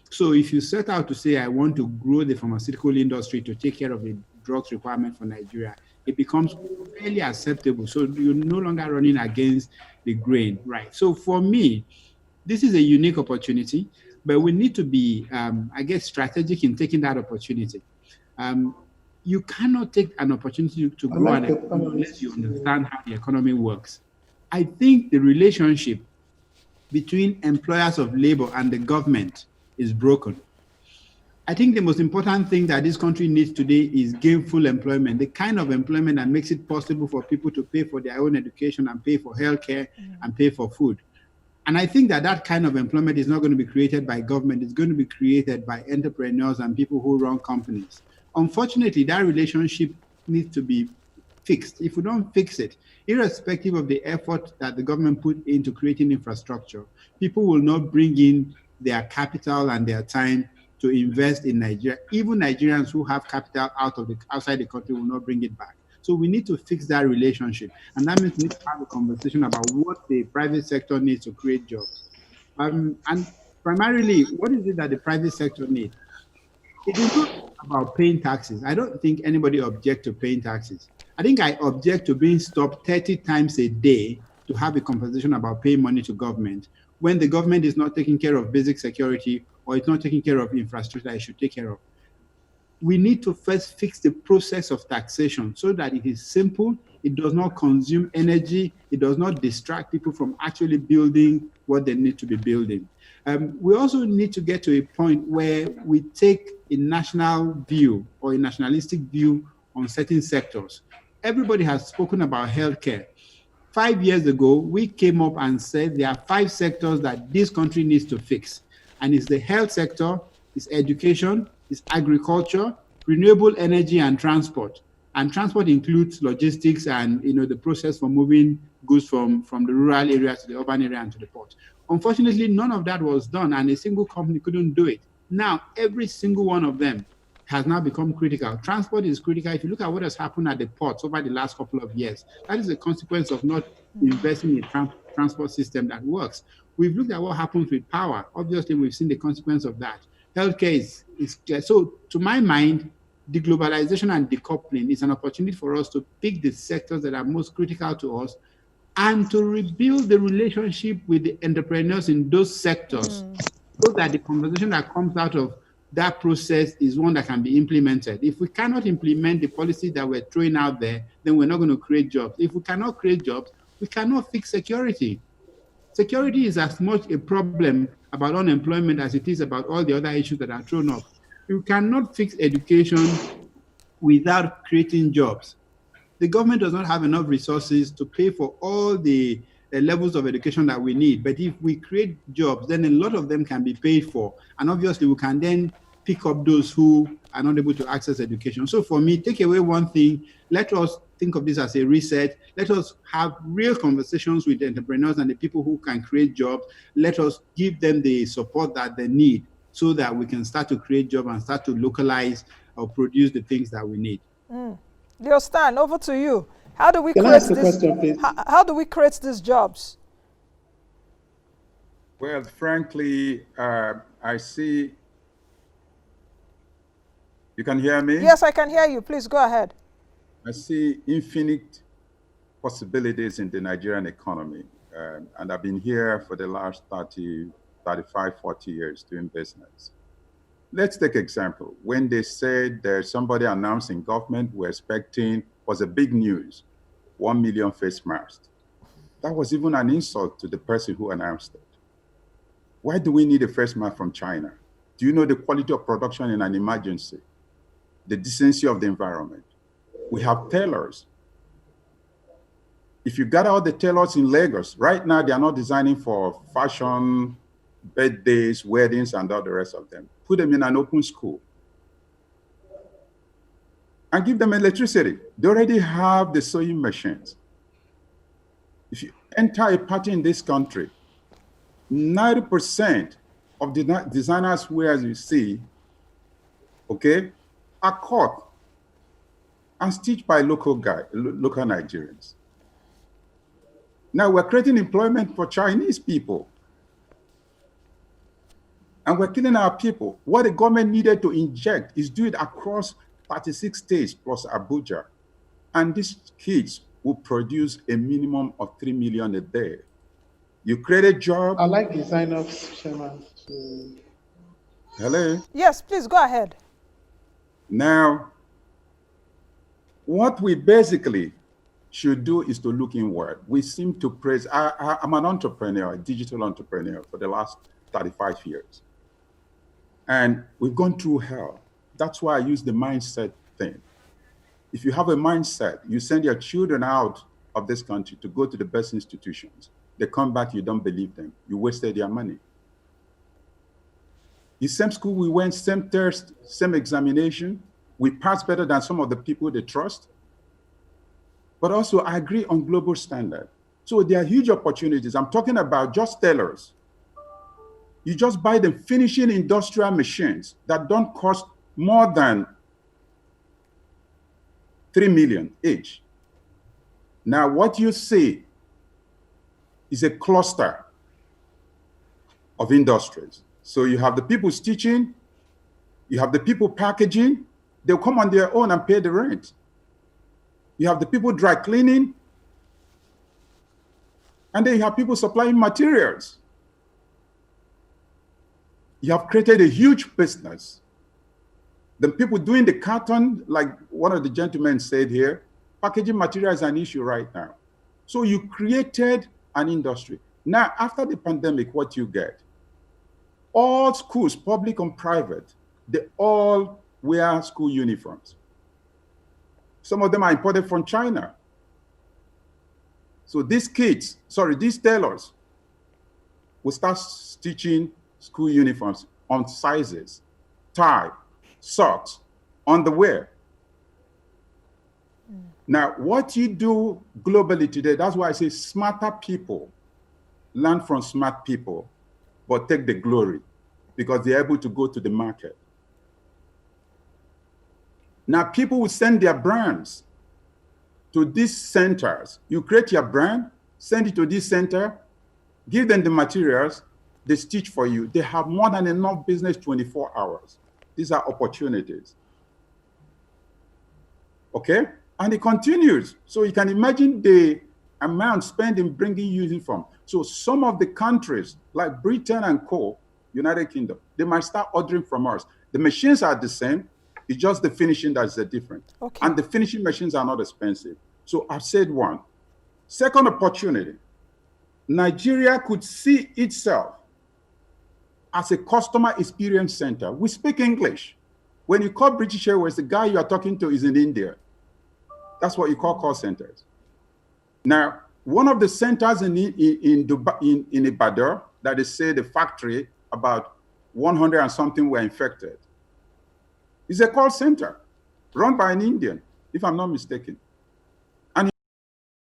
So if you set out to say, I want to grow the pharmaceutical industry to take care of the drugs requirement for Nigeria, it becomes fairly acceptable. So you're no longer running against the grain, right? So for me, this is a unique opportunity, but we need to be, I guess, strategic in taking that opportunity. You cannot take an opportunity to grow an economy unless you understand how the economy works. I think the relationship between employers of labor and the government is broken. I think the most important thing that this country needs today is gainful employment, the kind of employment that makes it possible for people to pay for their own education and pay for healthcare and pay for food. And I think that that kind of employment is not going to be created by government. It's going to be created by entrepreneurs and people who run companies. Unfortunately, that relationship needs to be fixed. If we don't fix it, irrespective of the effort that the government put into creating infrastructure, people will not bring in their capital and their time to invest in Nigeria. Even Nigerians who have capital outside the country will not bring it back. So we need to fix that relationship. And that means we need to have a conversation about what the private sector needs to create jobs. And primarily, what is it that the private sector needs? It is not about paying taxes. I don't think anybody objects to paying taxes. I think I object to being stopped 30 times a day to have a conversation about paying money to government when the government is not taking care of basic security or it's not taking care of infrastructure that it should take care of. We need to first fix the process of taxation so that it is simple, it does not consume energy, it does not distract people from actually building what they need to be building. We also need to get to a point where we take a national view or a nationalistic view on certain sectors. Everybody has spoken about healthcare. 5 years ago, we came up and said there are 5 sectors that this country needs to fix. And it's the health sector, it's education, it's agriculture, renewable energy, and transport. And transport includes logistics and the process for moving goods from the rural area to the urban area and to the port. Unfortunately, none of that was done, and a single company couldn't do it. Now, every single one of them has now become critical. Transport is critical. If you look at what has happened at the ports over the last couple of years, that is a consequence of not investing in a transport system that works. We've looked at what happens with power. Obviously, we've seen the consequence of that. Healthcare is clear. So, to my mind, deglobalization and decoupling is an opportunity for us to pick the sectors that are most critical to us and to rebuild the relationship with the entrepreneurs in those sectors so that the conversation that comes out of that process is one that can be implemented. If we cannot implement the policy that we're throwing out there, then we're not going to create jobs. If we cannot create jobs, we cannot fix security. Security is as much a problem about unemployment as it is about all the other issues that are thrown up. You cannot fix education without creating jobs. The government does not have enough resources to pay for all the levels of education that we need. But if we create jobs, then a lot of them can be paid for. And obviously, we can then pick up those who are not able to access education. So for me, take away one thing, let us think of this as a reset. Let us have real conversations with the entrepreneurs and the people who can create jobs. Let us give them the support that they need so that we can start to create jobs and start to localize or produce the things that we need. Leo Stan, over to you. How do we Can I ask a question, please? How do we create these jobs? Well, frankly, I see. You can hear me? Yes, I can hear you. Please go ahead. I see infinite possibilities in the Nigerian economy. And I've been here for the last 30, 35, 40 years doing business. Let's take example. When they said there's somebody announcing government we're expecting was a big news, 1 million face masks. That was even an insult to the person who announced it. Why do we need a first man from China? Do you know the quality of production in an emergency? The decency of the environment? We have tailors. If you gather all the tailors in Lagos, right now they are not designing for fashion, birthdays, weddings, and all the rest of them. Put them in an open school and give them electricity. They already have the sewing machines. If you enter a party in this country, 90% of the designers wears you see, okay, are caught and stitched by local Nigerians. Now we're creating employment for Chinese people. And we're killing our people. What the government needed to inject is do it across 36 states plus Abuja. And these kids will produce a minimum of 3 million a day. You create a job. I like designers, Chairman. Hello? Yes, please go ahead. Now, what we basically should do is to look inward. We seem to praise, I'm an entrepreneur, a digital entrepreneur for the last 35 years. And we've gone through hell. That's why I use the mindset thing. If you have a mindset, you send your children out of this country to go to the best institutions. They come back, you don't believe them. You wasted your money. The same school we went, same test, same examination. We passed better than some of the people they trust. But also, I agree on global standard. So there are huge opportunities. I'm talking about just tailors. You just buy them finishing industrial machines that don't cost more than 3 million each. Now, what you see is a cluster of industries. So you have the people stitching, you have the people packaging, they'll come on their own and pay the rent. You have the people dry cleaning, and then you have people supplying materials. You have created a huge business. The people doing the carton, like one of the gentlemen said here, packaging material is an issue right now. So you created an industry. Now, after the pandemic, what you get? All schools, public and private, they all wear school uniforms. Some of them are imported from China. So these tailors will start stitching school uniforms on sizes, tie, socks, underwear. Now, what you do globally today, that's why I say smarter people learn from smart people, but take the glory because they're able to go to the market. Now, people will send their brands to these centers. You create your brand, send it to this center, give them the materials, they stitch for you. They have more than enough business 24 hours. These are opportunities. Okay? And it continues. So you can imagine the amount spent in bringing uniform. So some of the countries like Britain and Co., United Kingdom, they might start ordering from us. The machines are the same. It's just the finishing that's the difference. Okay. And the finishing machines are not expensive. So I've said one. Second opportunity, Nigeria could see itself as a customer experience center. We speak English. When you call British Airways, the guy you are talking to is in India. That's what you call call centers. Now, one of the centers in Ibadan that they say the factory, about 100 and something were infected, is a call center run by an Indian, if I'm not mistaken.